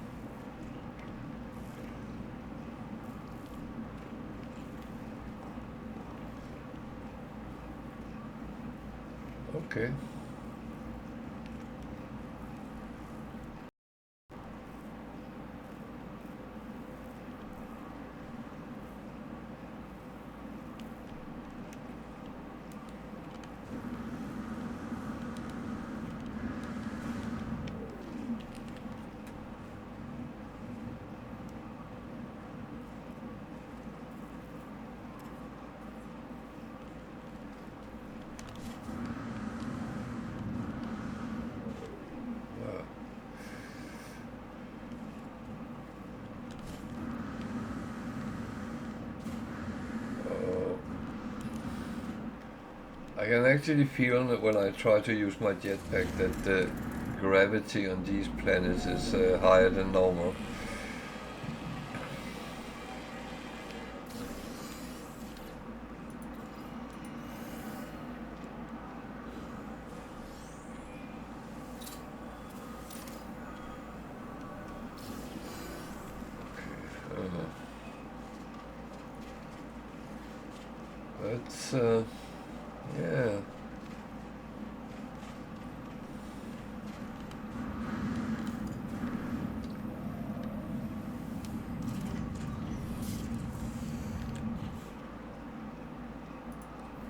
S1: Okay. I can actually feel that when I try to use my jetpack that the gravity on these planets is higher than normal. But yeah.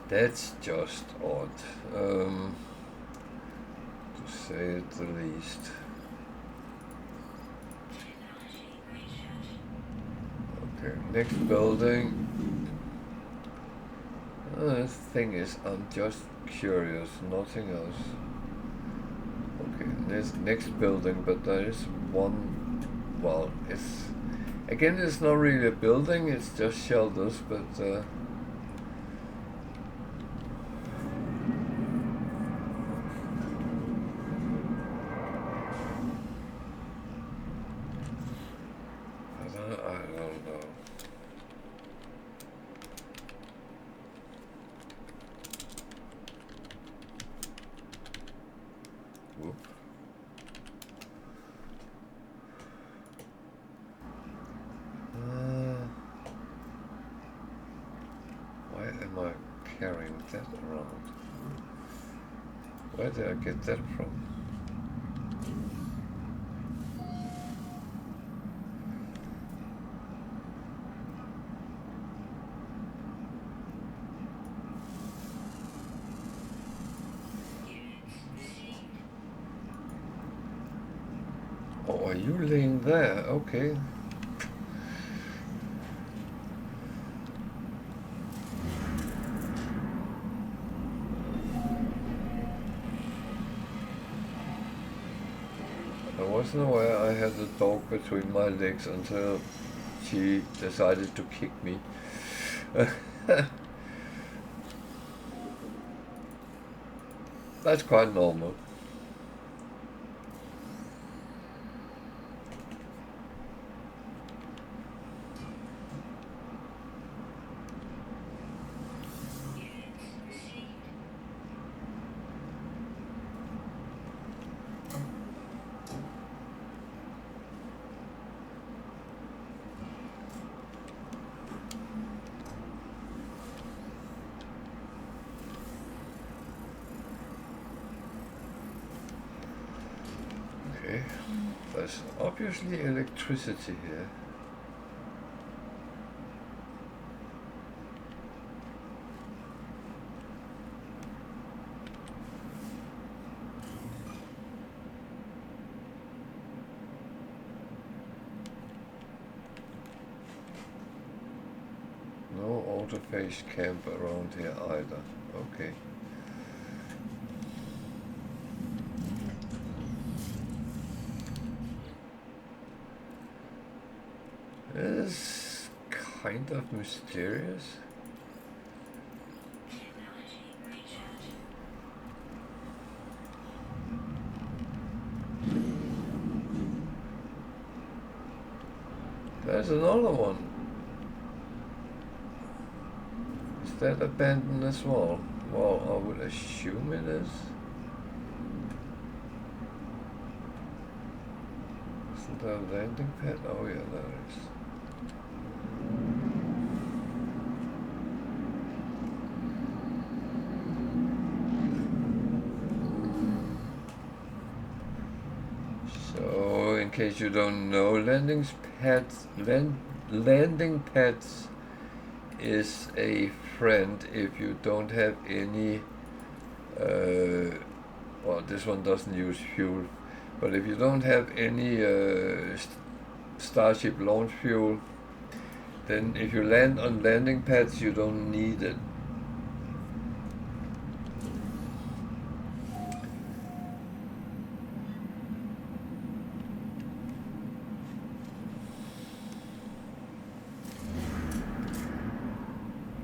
S1: That's just odd, to say it the least. Okay, next building. The thing is, I'm just curious, nothing else. Okay, there's next building, but there is one, well, it's not really a building, it's just shelters, but I don't know. Whoop. Why am I carrying that around? Where did I get that from? Oh, are you laying there? Okay. I wasn't aware I had the dog between my legs until she decided to kick me. That's quite normal. Okay, there's obviously electricity here. No auto-phase camp around here either. Okay. It is kind of mysterious. There's another one. Is that abandoned as well? Well, I would assume it is. Isn't there a landing pad? Oh yeah, there is. So, in case you don't know, landing pads is a friend if you don't have any. Well, this one doesn't use fuel, but if you don't have any Starship launch fuel, then if you land on landing pads, you don't need it.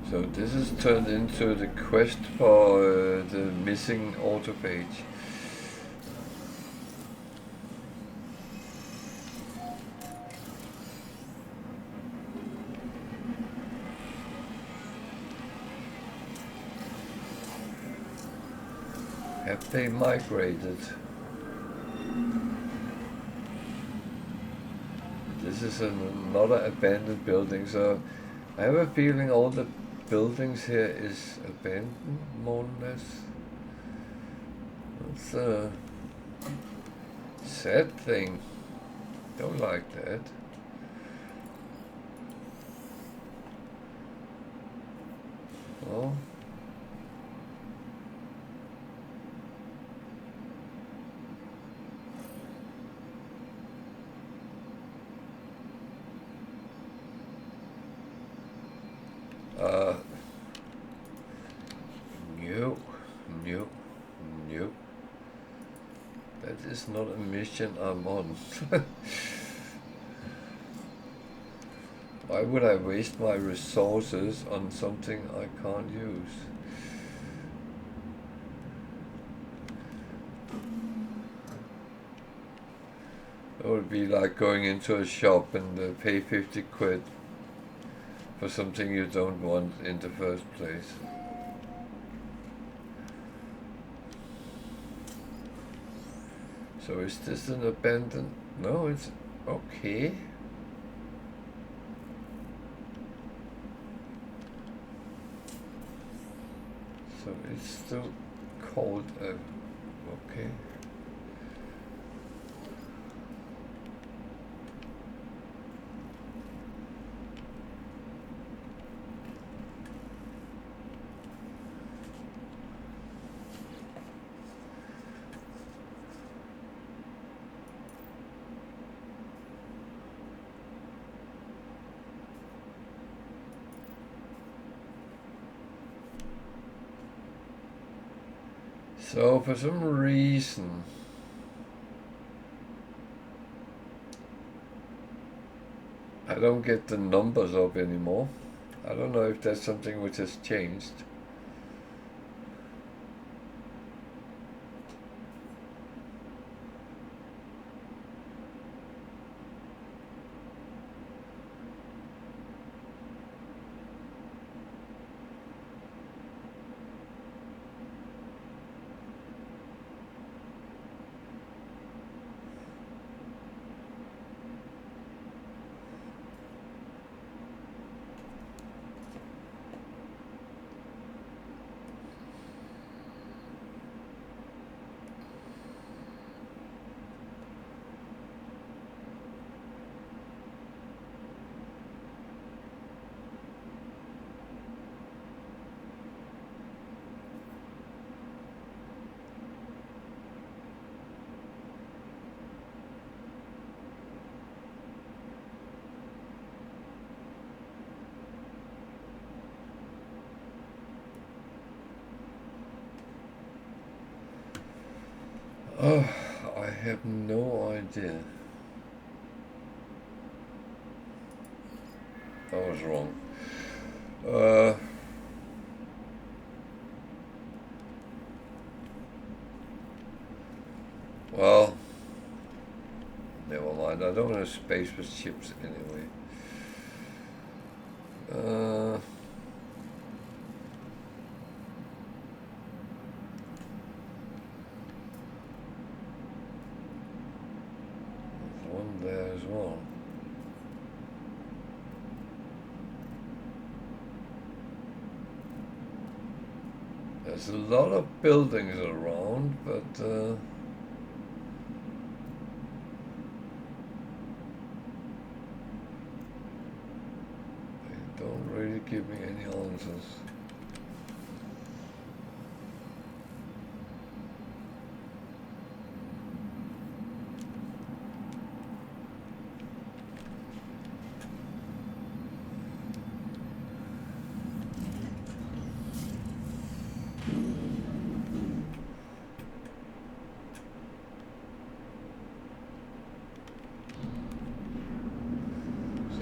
S1: So this is turned into the quest for the missing auto page. Have they migrated? This is another abandoned building, so I have a feeling all the buildings here is abandoned, more or less. It's a sad thing. Don't like that. Well, no. That is not a mission I'm on. Why would I waste my resources on something I can't use? It would be like going into a shop and pay 50 quid for something you don't want in the first place. So is this an abandoned? No, it's okay. So it's still called a, okay. So for some reason, I don't get the numbers up anymore. I don't know if that's something which has changed. Oh, I have no idea. I was wrong. Well, never mind. I don't want to space with chips anyway. There's one there as well. There's a lot of buildings around, but they don't really give me any answers.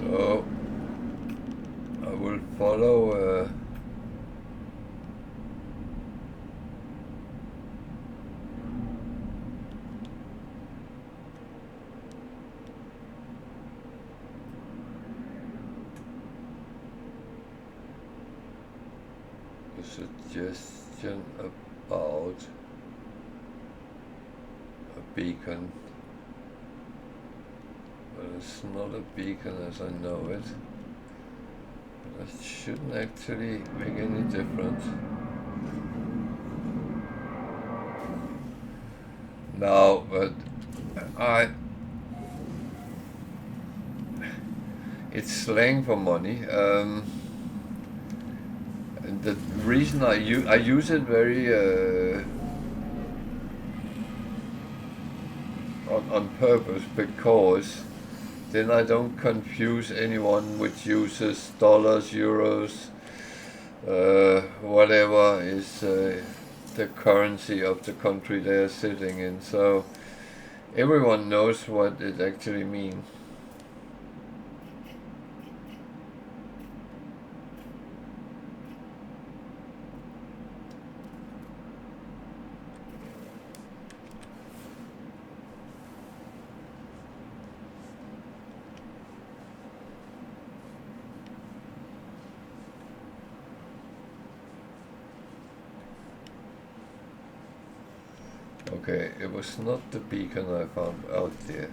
S1: So I will follow suggestion about a beacon. But it's not a beacon as I know it. But it shouldn't actually make any difference. No, but it's slang for money. And the reason I use it very on purpose, because then I don't confuse anyone which uses dollars, euros, whatever is the currency of the country they're sitting in. So everyone knows what it actually means. Okay, it was not the beacon I found out there.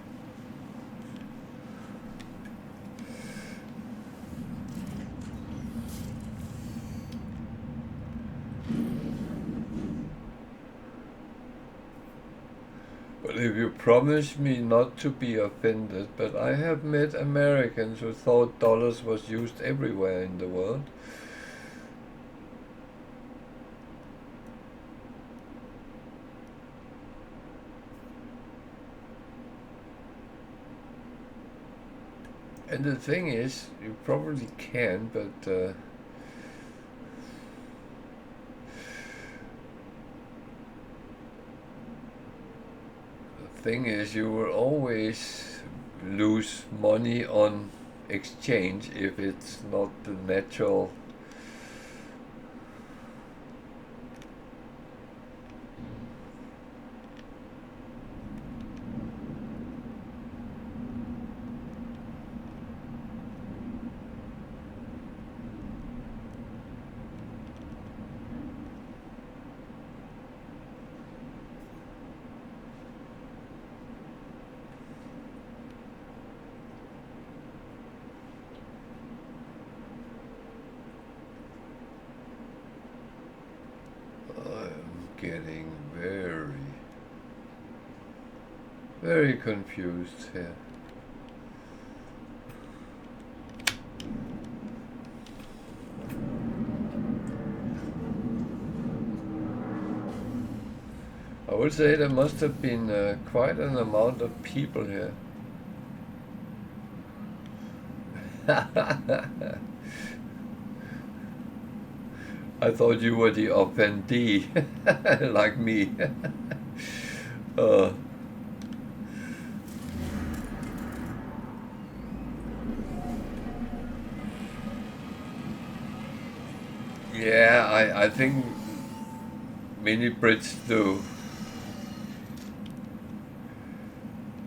S1: But if you promise me not to be offended, but I have met Americans who thought dollars was used everywhere in the world. And the thing is, you probably can, but the thing is, you will always lose money on exchange if it's not the natural. Getting very confused here. I would say there must have been quite an amount of people here. I thought you were the offendee, like me. Yeah, I think many Brits do.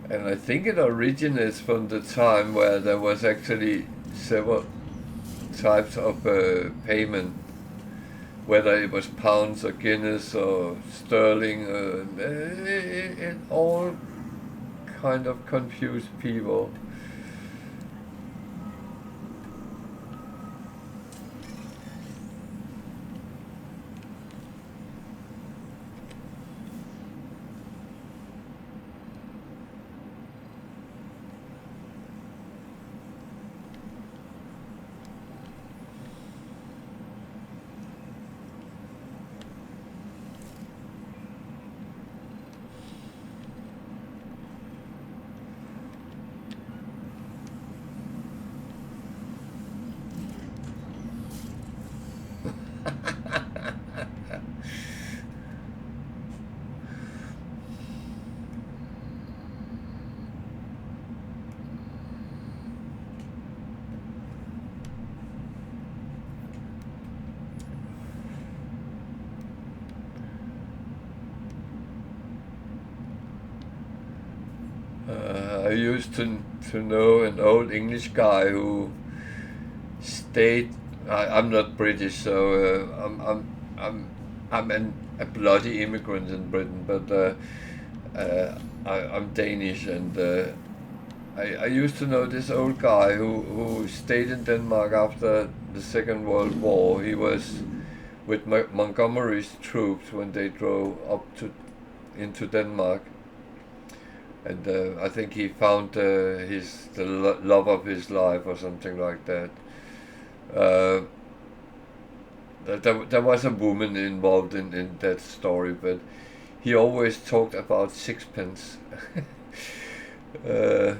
S1: And I think it originates from the time where there was actually several types of payment, whether it was pounds or Guinness or sterling. It all kind of confused people. I used to know an old English guy who stayed. I'm not British, so I'm a bloody immigrant in Britain, but I'm Danish, and I used to know this old guy who stayed in Denmark after the Second World War. He was with Montgomery's troops when they drove up into Denmark, and I think he found the love of his life or something like that. Uh, there was a woman involved in that story, but he always talked about sixpence. uh,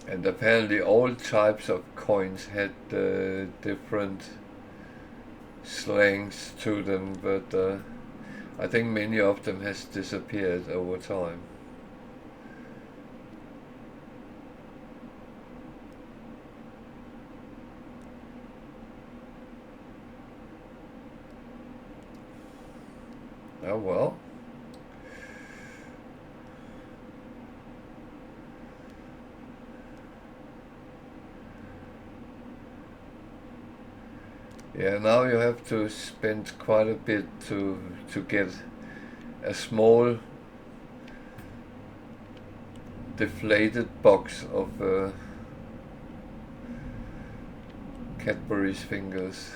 S1: and apparently all types of coins had different slangs to them, but I think many of them has disappeared over time. Oh well. Yeah, now you have to spend quite a bit to get a small deflated box of Cadbury's fingers.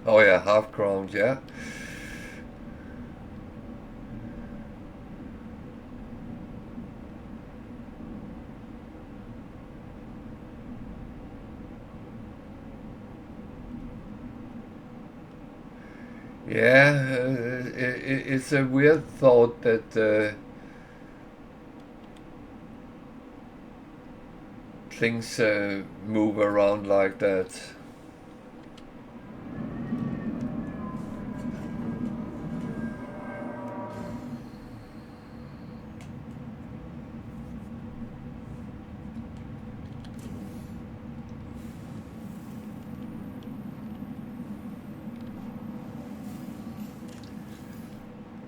S1: Oh yeah, half crowns, yeah. Yeah, it's a weird thought that things move around like that.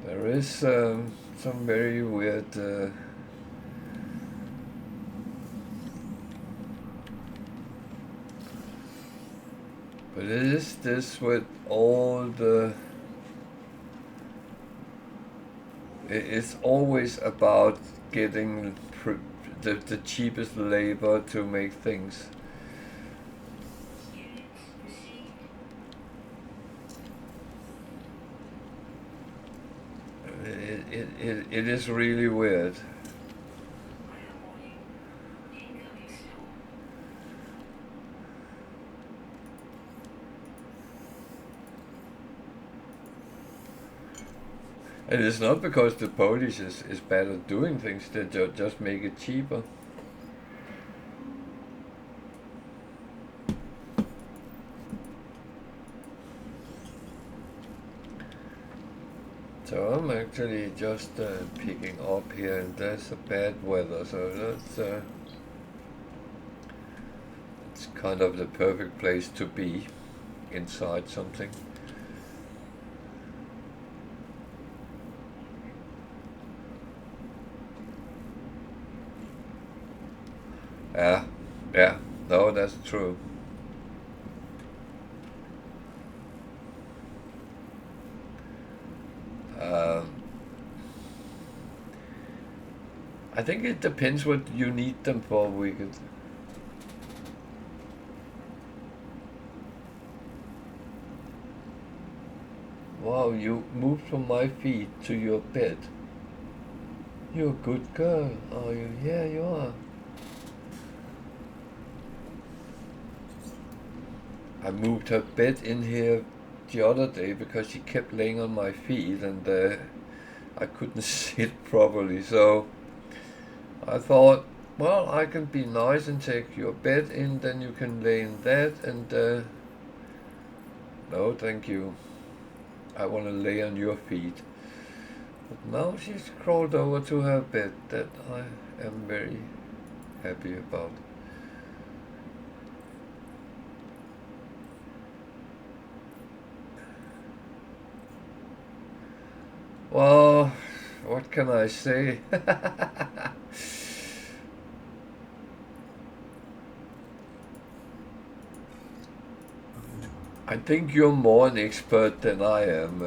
S1: There is some very weird but it is this with all it's always about getting the cheapest labor to make things. It is really weird. And it's not because the Polish is bad at doing things, they just make it cheaper. So I'm actually just picking up here, and there's a bad weather, so it's kind of the perfect place to be inside something. Yeah, no, that's true. Um, I think it depends what you need them for. We could. Wow, you moved from my feet to your bed. You're a good girl, are you? Yeah, you are. I moved her bed in here the other day because she kept laying on my feet, and I couldn't sit properly. So I thought Well, I can be nice and take your bed in, then you can lay in that, and no, thank you. I want to lay on your feet. But now she's crawled over to her bed. That I am very happy about. Well, what can I say? I think you're more an expert than I am.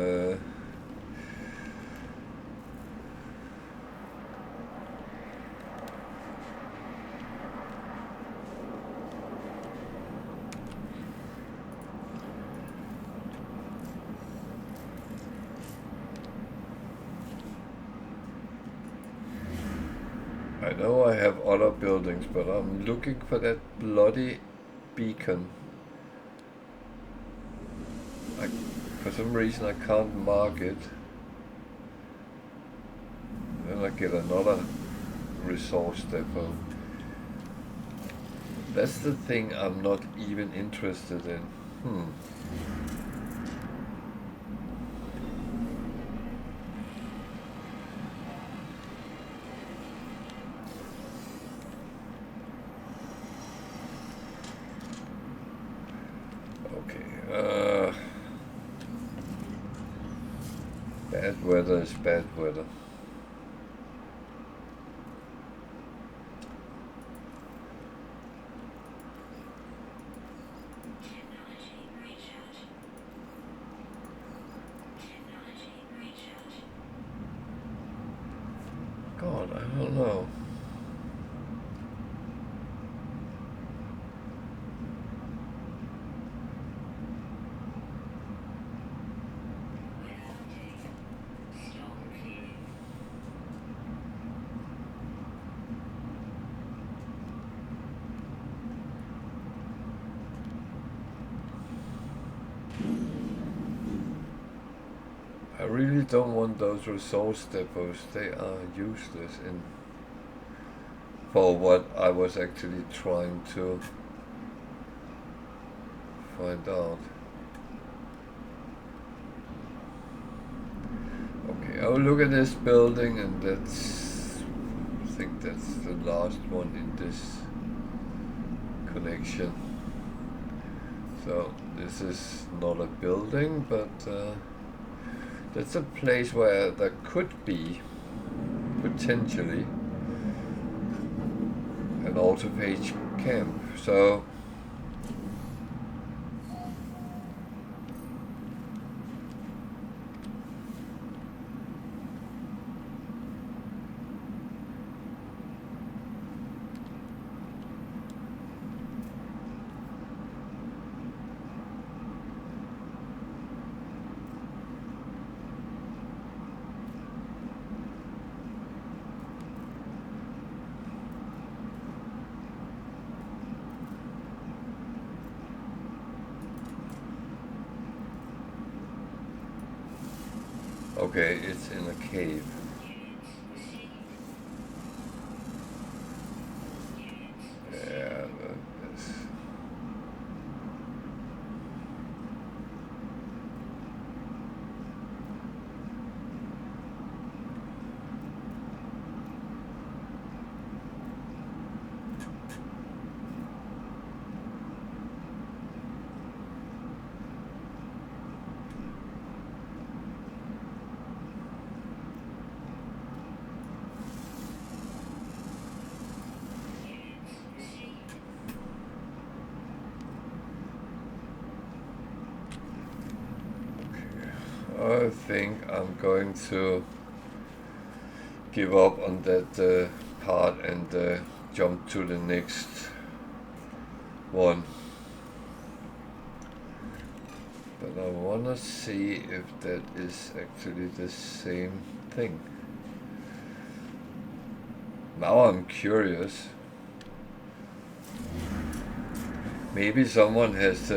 S1: I know I have other buildings, but I'm looking for that bloody beacon. For some reason I can't mark it. Then I get another resource depot. That's the thing I'm not even interested in. Okay. Bad weather is bad weather. God, I don't know. I really don't want those resource depots. They are useless for what I was actually trying to find out. Okay, I'll look at this building, and I think that's the last one in this connection. So this is not a building, but that's a place where there could be potentially an autopage camp. So okay, it's in a cave. Yeah, that's... I think I'm going to give up on that part and jump to the next one. But I want to see if that is actually the same thing. Now I'm curious. Maybe someone has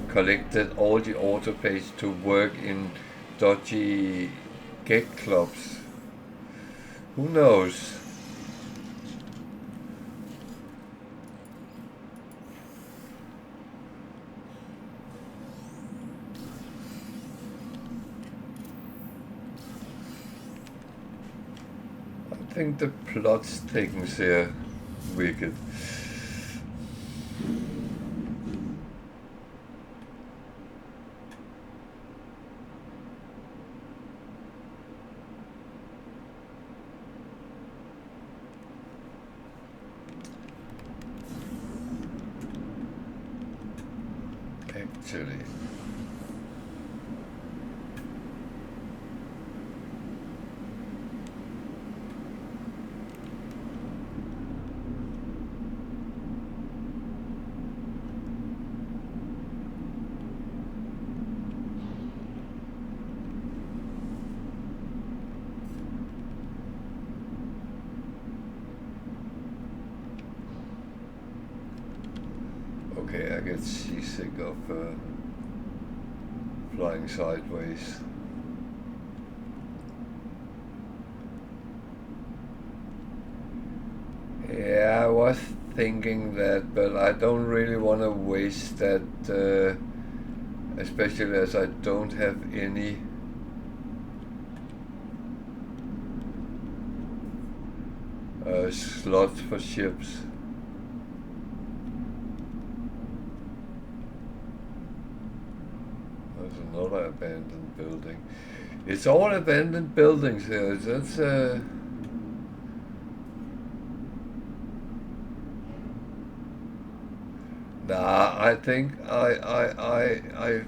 S1: collected all the autopages to work in dodgy get clubs. Who knows? think the plot's things here wicked. Actually. Okay, I get seasick of flying sideways. Yeah, I was thinking that, but I don't really want to waste that, especially as I don't have any slots for ships. There's another abandoned building. It's all abandoned buildings here. That's nah, I think I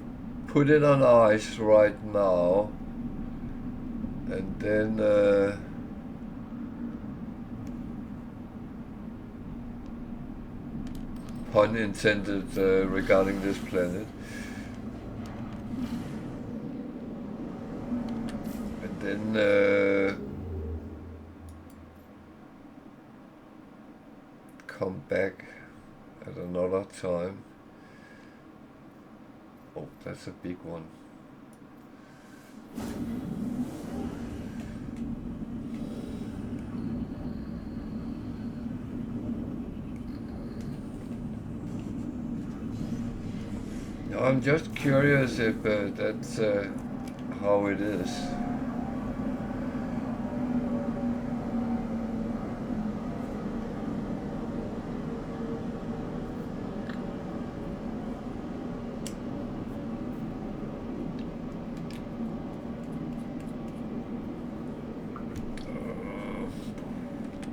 S1: put it on ice right now, and then pun intended regarding this planet. And then come back at another time. Oh, that's a big one. I'm just curious if that's how it is.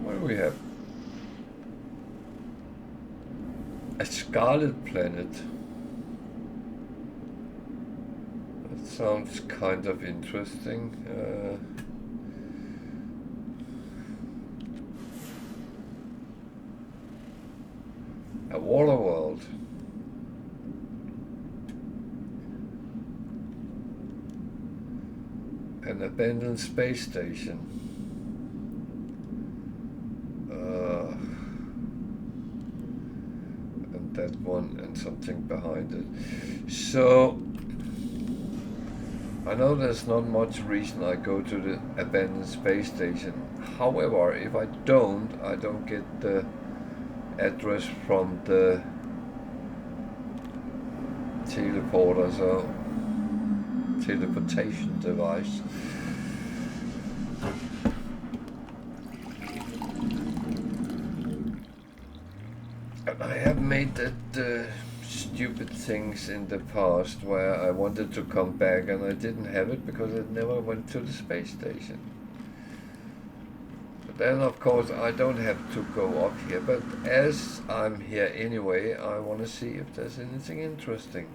S1: What do we have? A scarlet planet. Sounds kind of interesting. A water world. An abandoned space station. And that one and something behind it. So I know there's not much reason I go to the abandoned space station. However, if I don't get the address from the teleporter, so teleportation device. And I have made that stupid things in the past where I wanted to come back and I didn't have it because it never went to the space station. But then of course I don't have to go up here, but as I'm here anyway, I want to see if there's anything interesting.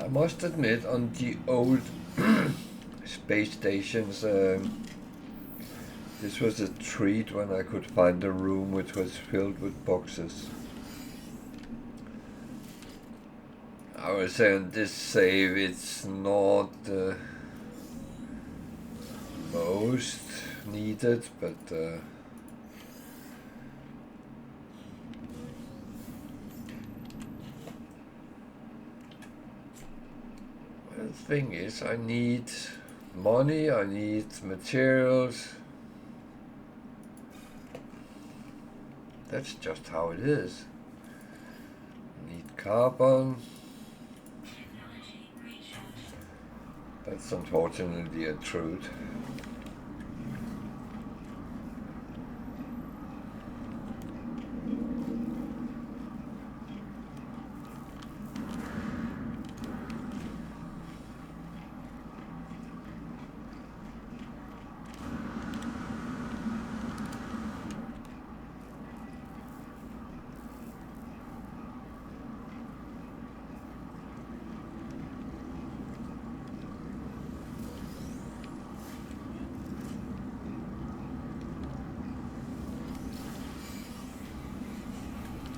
S1: I must admit, on the old space stations, this was a treat when I could find a room which was filled with boxes. I would say on this save it's not the most needed, but the thing is, I need money, I need materials. That's just how it is. I need carbon. That's unfortunately a truth.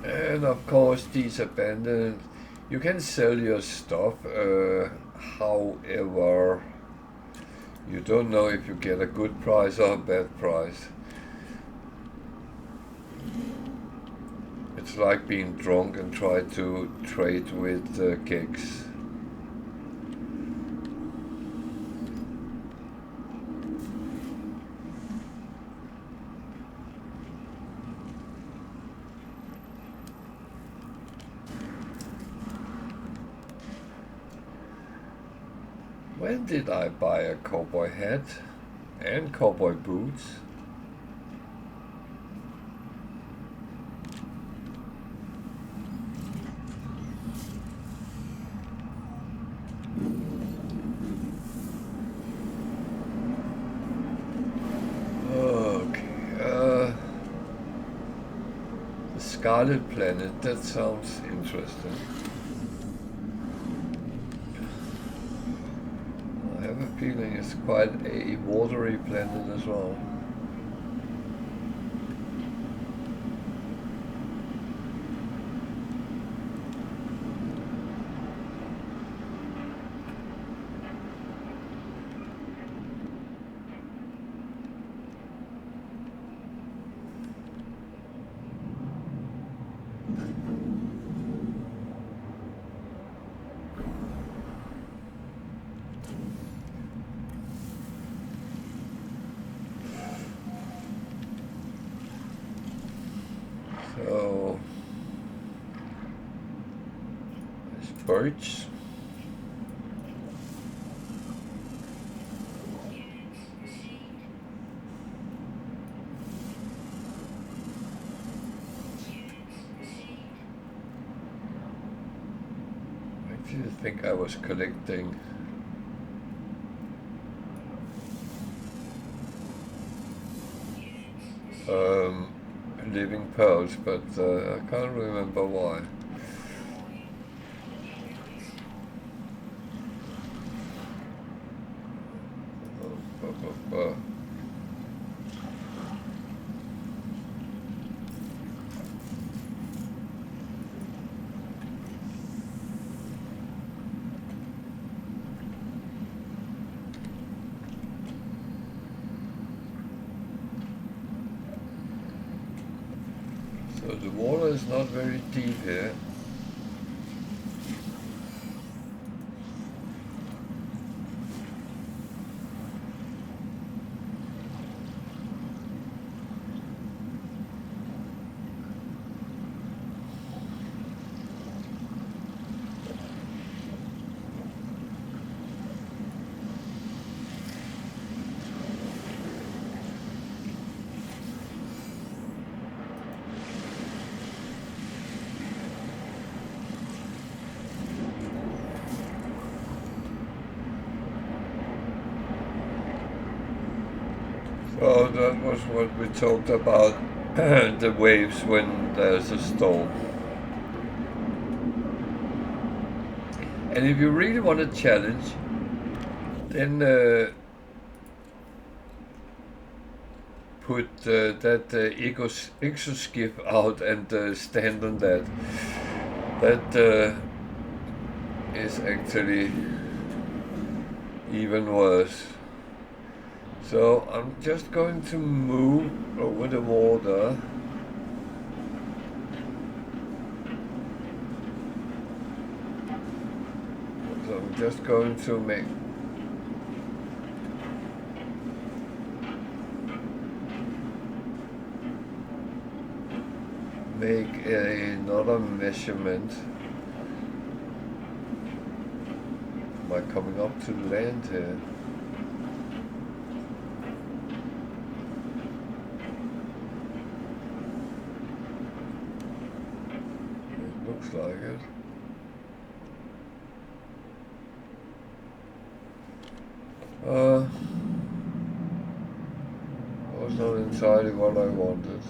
S1: And of course these abandoned, you can sell your stuff, however, you don't know if you get a good price or a bad price. It's like being drunk and try to trade with gigs. When did I buy a cowboy hat and cowboy boots? Okay, the Scarlet Planet, that sounds interesting. I have a feeling it's quite a watery planet as well. So, there's birch. I didn't think I was collecting living pearls, but I can't remember why. So the water is not very deep here. So that was what we talked about, the waves when there's a storm. And if you really want a challenge, then put that exoskip out and stand on that. That is actually even worse. So I'm just going to move over the water. So I'm just going to make another measurement. Am I coming up to land here? It looks like it. Was not entirely what I wanted.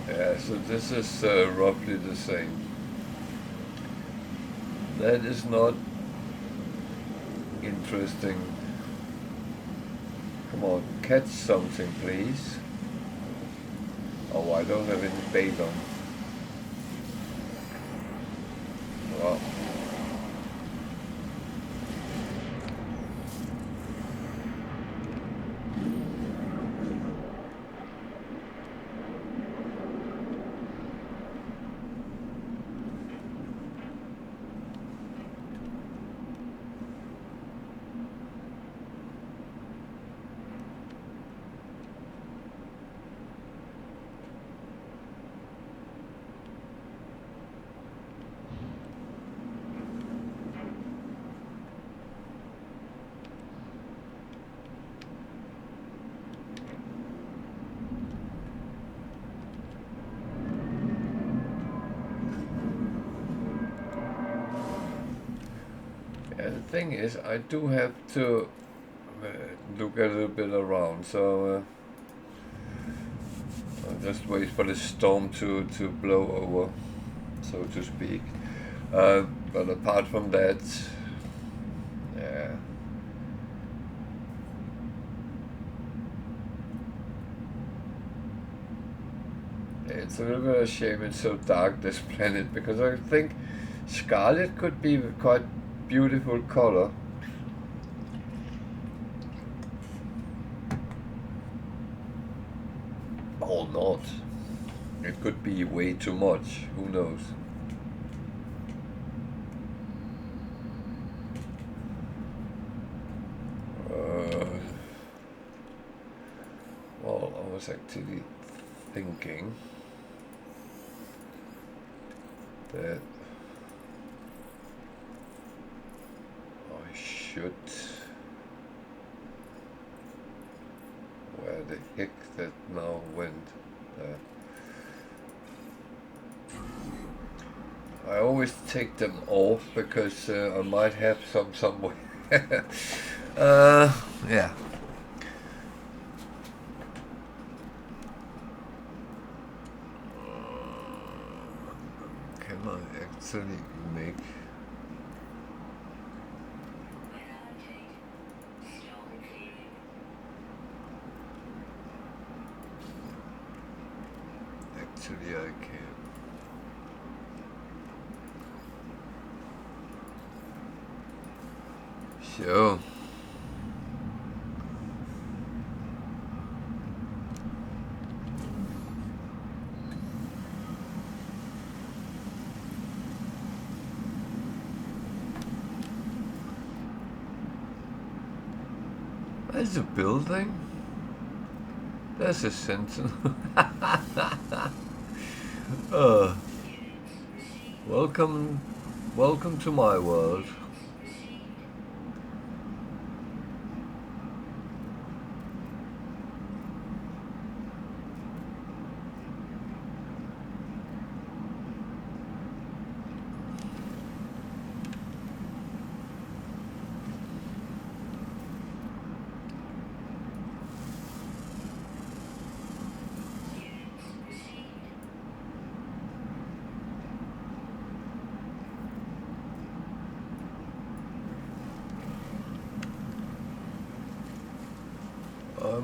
S1: Yeah, so this is roughly the same. That is not interesting. Come on, catch something, please. Oh, I don't have any bait on. Well. And the thing is, I do have to look a little bit around, so I'll just wait for the storm to blow over, so to speak. But apart from that, yeah. It's a little bit of a shame it's so dark, this planet, because I think scarlet could be quite beautiful color. Or not. It could be way too much, who knows. Well, I was actually thinking that I should, where the heck that now went. I always take them off because I might have some somewhere. Yeah. Can I actually make actually I can. So there's a building. There's a sentinel. Welcome to my world.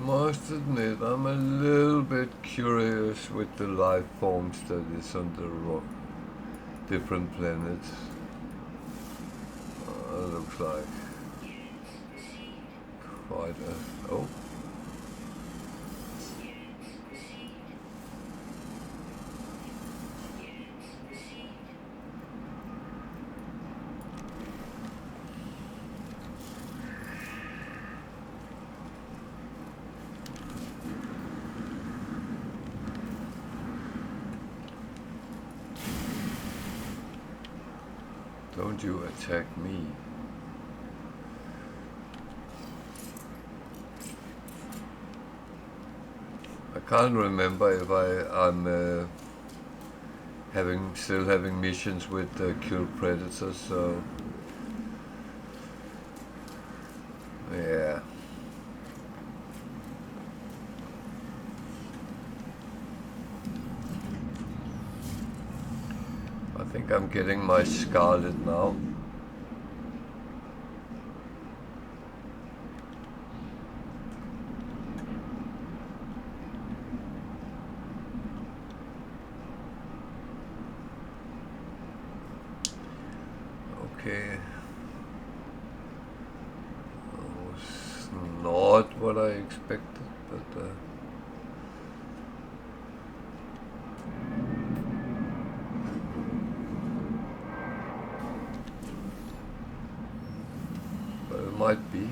S1: must admit, I'm a little bit curious with the life forms that is on the different planets. Looks like quite a... oh. Don't you attack me. I can't remember if I'm still having missions with kill predators, so yeah. I think I'm getting my Scarlet now. Okay. That was not what I expected, but it might be.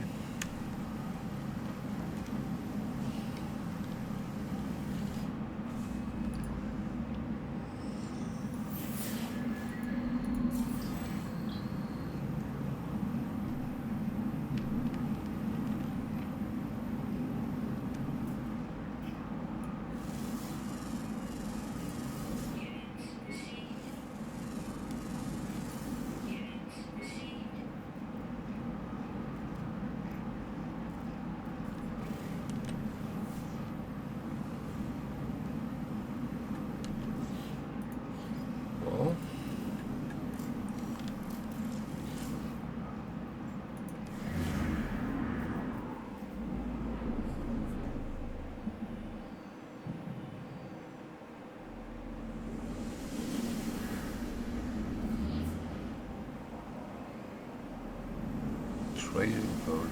S1: Trading post.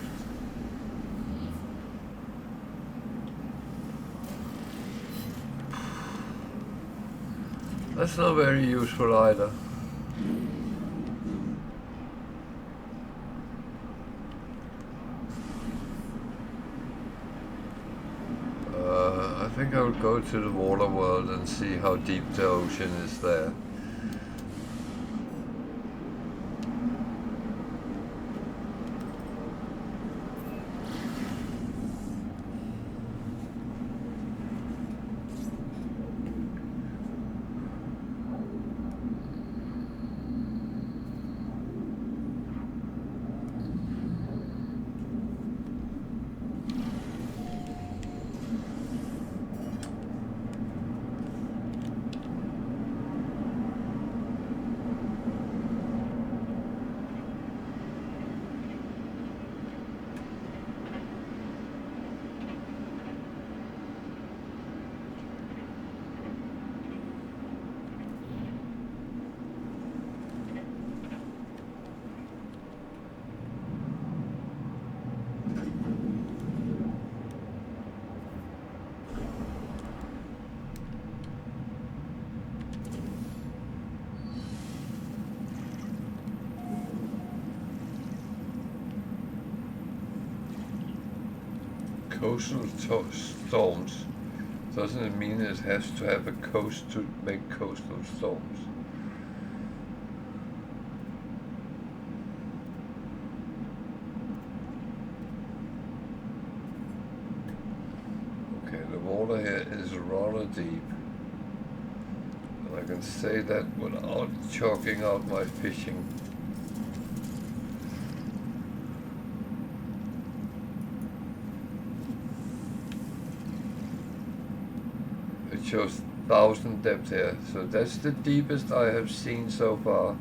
S1: That's not very useful either. I think I will go to the water world and see how deep the ocean is there. Coastal storms. Doesn't it mean it has to have a coast to make coastal storms? Okay, the water here is rather deep. And I can say that without chalking out my fishing. Shows 1,000 depth here, so that's the deepest I have seen so far.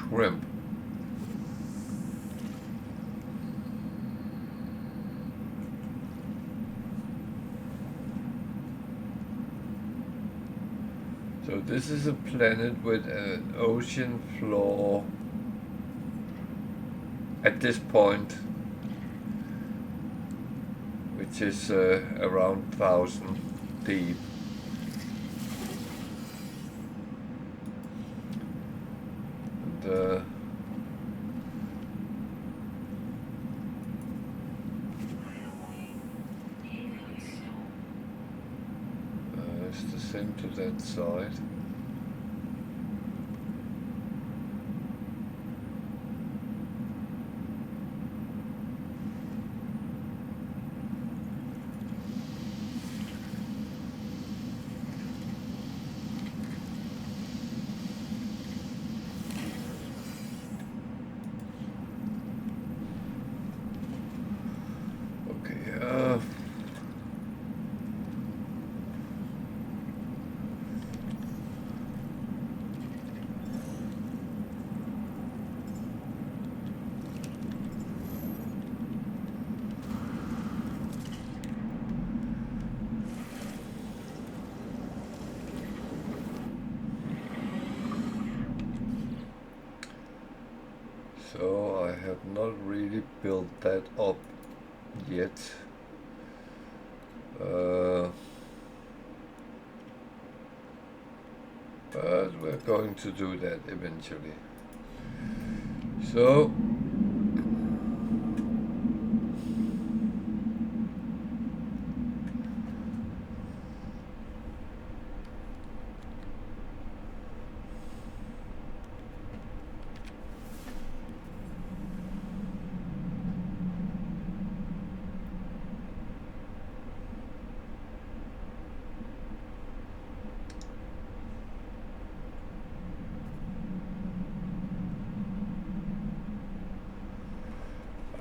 S1: shrimp. So this is a planet with an ocean floor at this point, which is around 1,000 deep. And it's the same to that side. So I have not really built that up yet. But we're going to do that eventually. So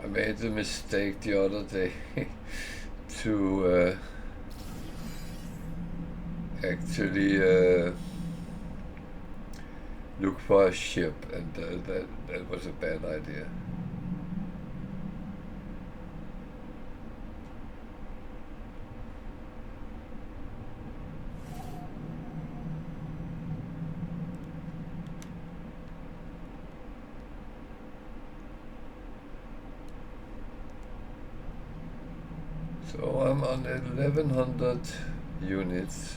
S1: I made the mistake the other day to actually look for a ship, and that was a bad idea. So I'm on 1100 units.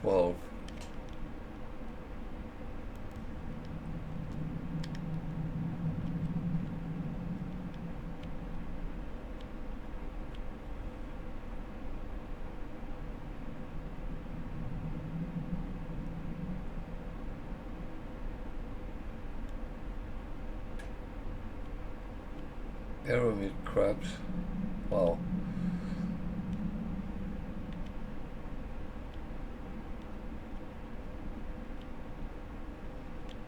S1: Twelve. Pyramid crabs. Wow.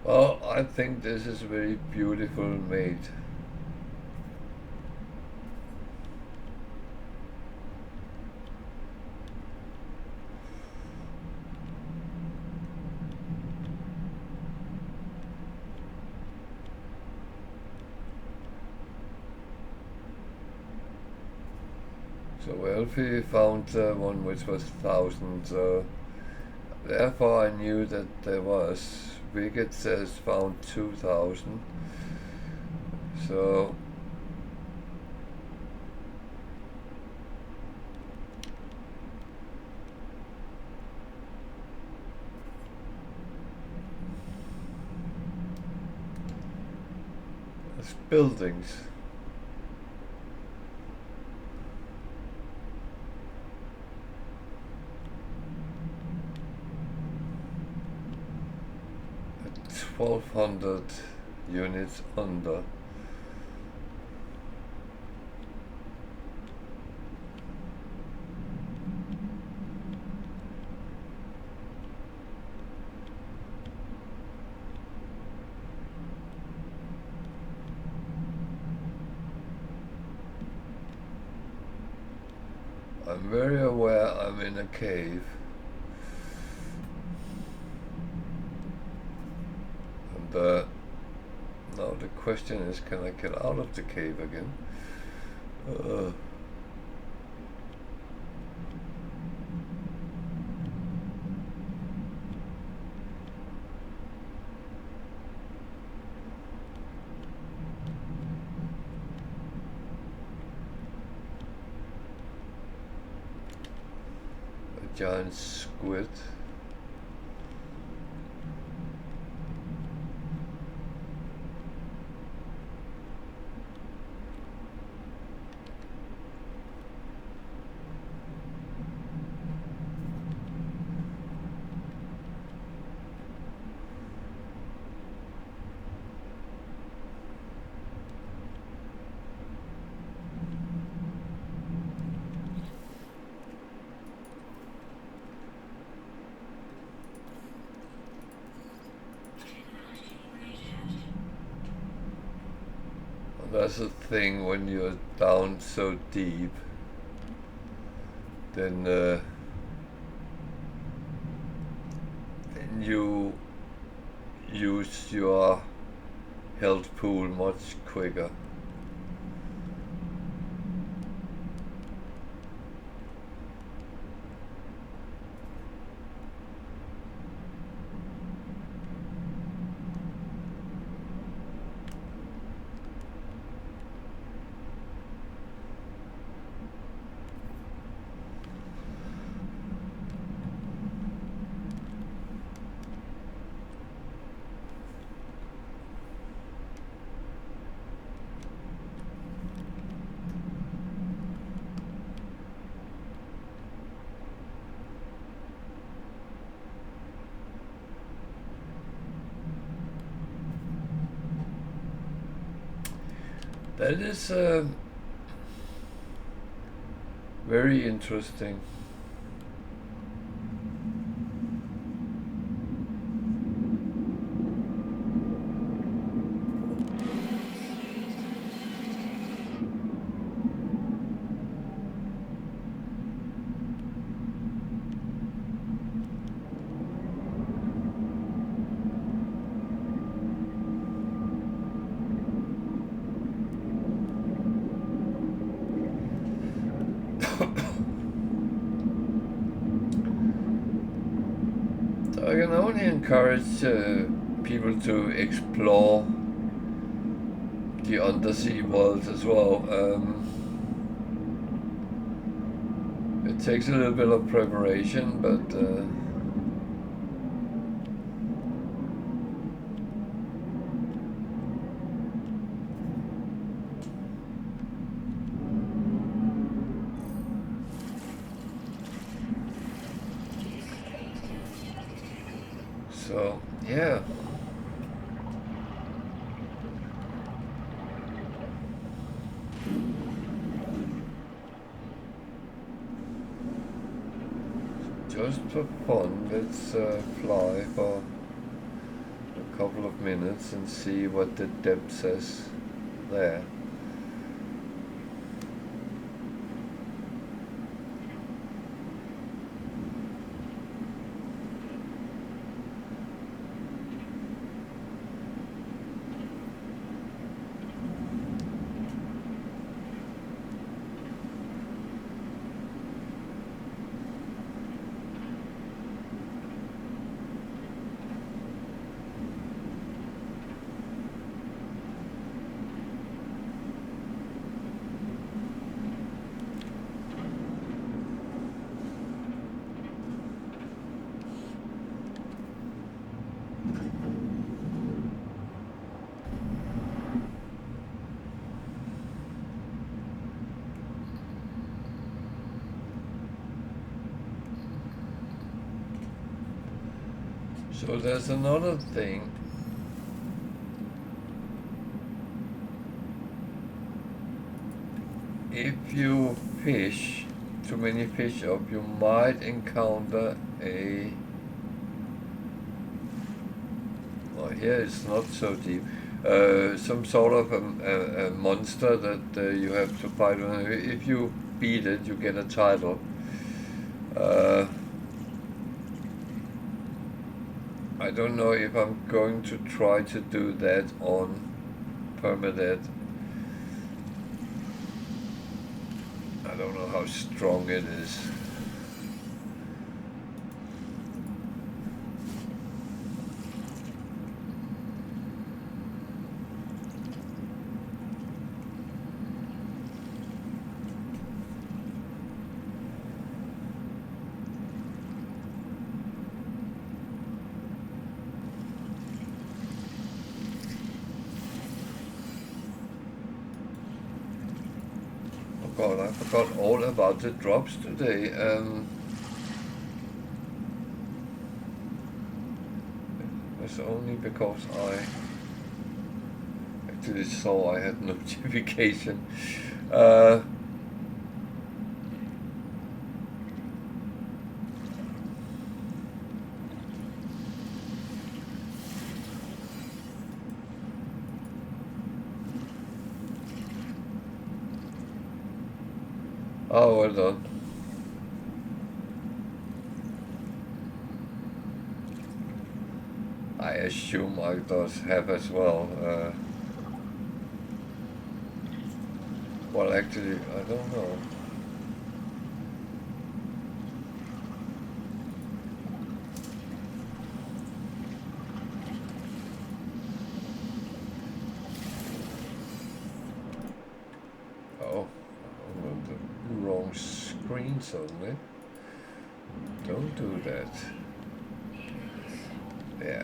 S1: Well, I think this is very beautiful made. So Elfie found one which was 1,000. Therefore, I knew that there was. Wicked says found 2,000. So it's buildings. At 1,200 units under. I'm very aware I'm in a cave. And now the question is, can I get out of the cave again? A giant squid. That's the thing, when you're down so deep, then you use your health pool much quicker. That is very interesting. I can only encourage people to explore the undersea world as well. It takes a little bit of preparation, but so yeah. Just for fun, let's fly for a couple of minutes and see what the depth says there. So there's another thing. If you fish too many fish up, you might encounter a, well, here it's not so deep, some sort of a monster that you have to fight with. If you beat it, you get a title. I don't know if I'm going to try to do that on Permadeath. I don't know how strong it is. God, I forgot all about the drops today. It's only because I actually saw I had notification. Oh, well done. I assume I does have as well. Well, actually, I don't know. Oh, I'm on the wrong screen suddenly. Don't do that. Yeah.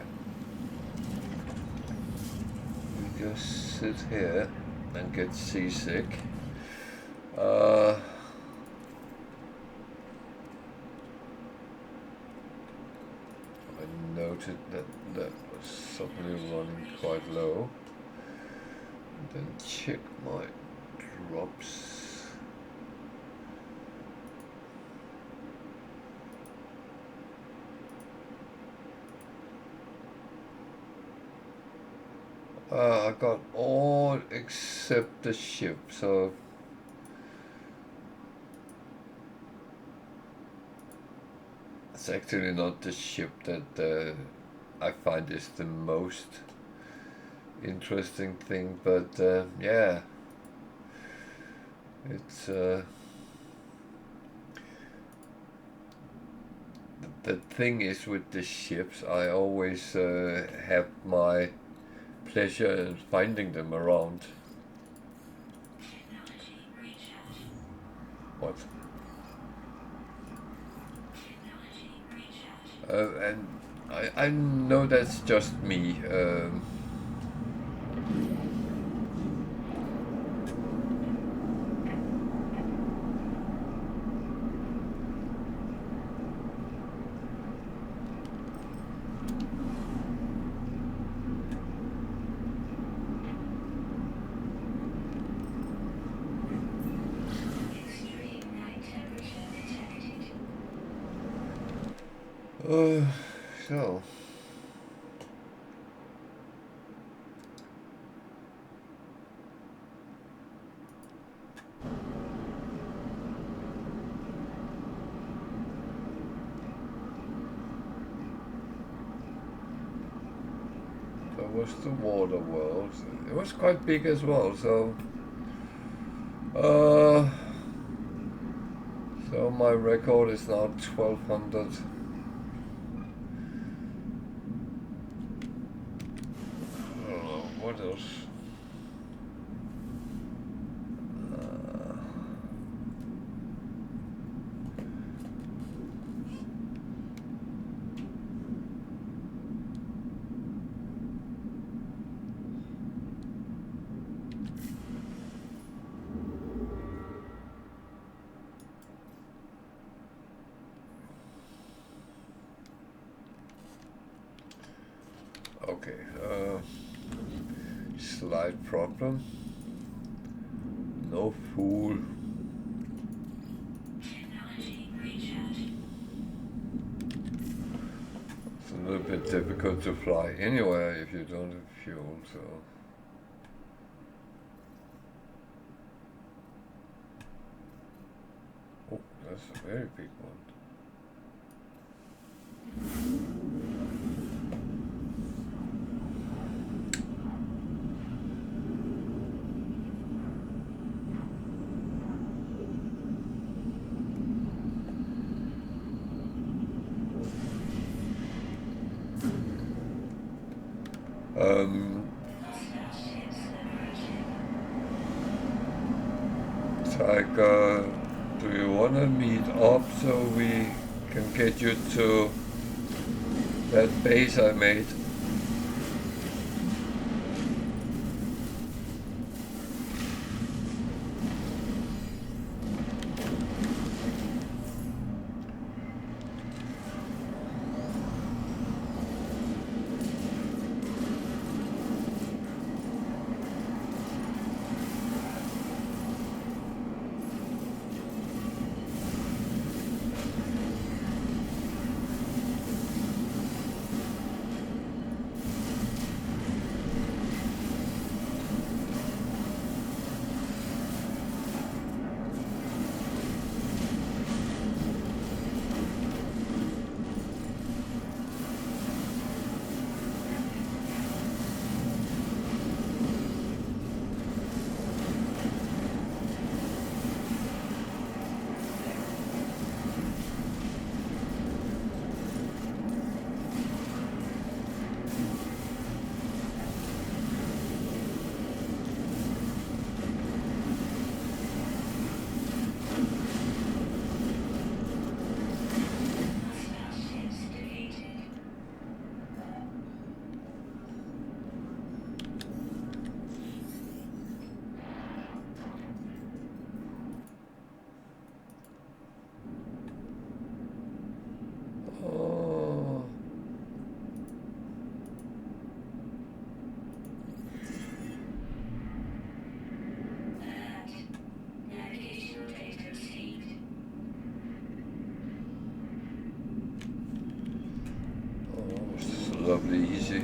S1: We just sit here and get seasick. I noted that that was suddenly running quite low. And then check my drops. I got all except the ship, so it's actually not the ship that I find is the most interesting thing, but yeah, it's the thing is with the ships, I always have my pleasure in finding them around. What? And I know that's just me. So. That was the water world. It was quite big as well, so so my record is now 1200. What else? Okay, slight problem. No fool. It's a little bit difficult to fly anywhere if you don't have fuel, so. That's a very big one. Tiger, do you want to meet up so we can get you to that base I made? Lovely, easy.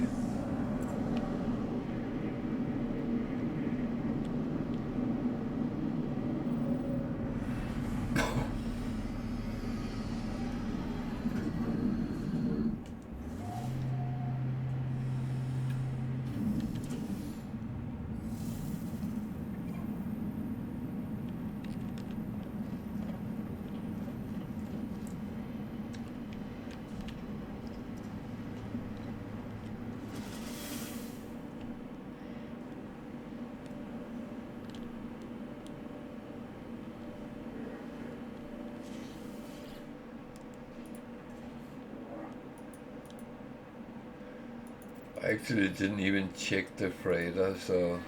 S1: I actually didn't even check the freighter, so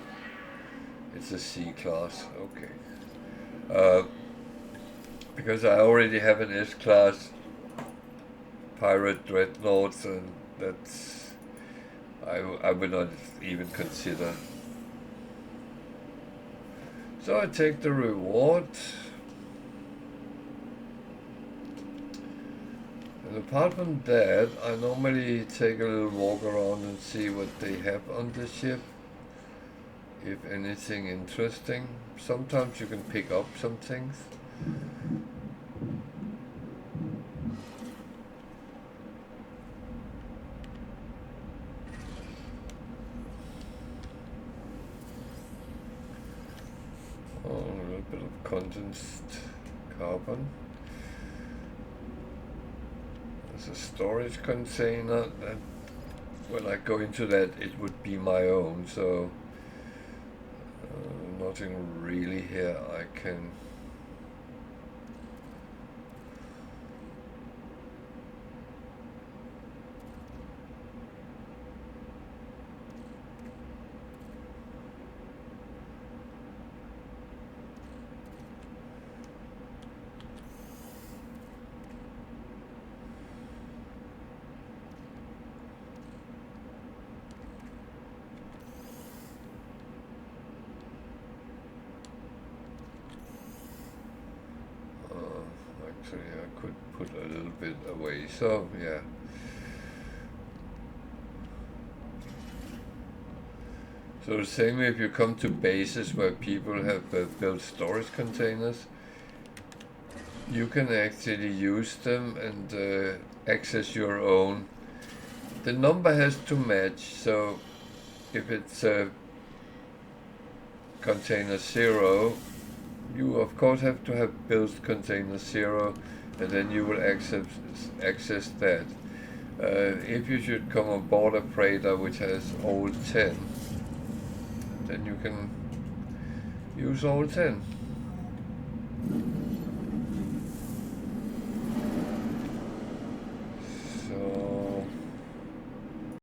S1: it's a C class. Okay. Because I already have an S class pirate dreadnought, and that's I would not even consider. So I take the reward. And apart from that, I normally take a little walk around and see what they have on the ship. If anything interesting. Sometimes you can pick up some things. Oh, a little bit of condensed carbon. There's a storage container that when I go into that it would be my own, so nothing really here I can actually I could put a little bit away, so yeah. So the same if you come to bases where people have built storage containers, you can actually use them and access your own. The number has to match, so if it's container 0, you of course have to have built container 0, and then you will access that. If you should come on board a freighter which has all 10, then you can use all 10.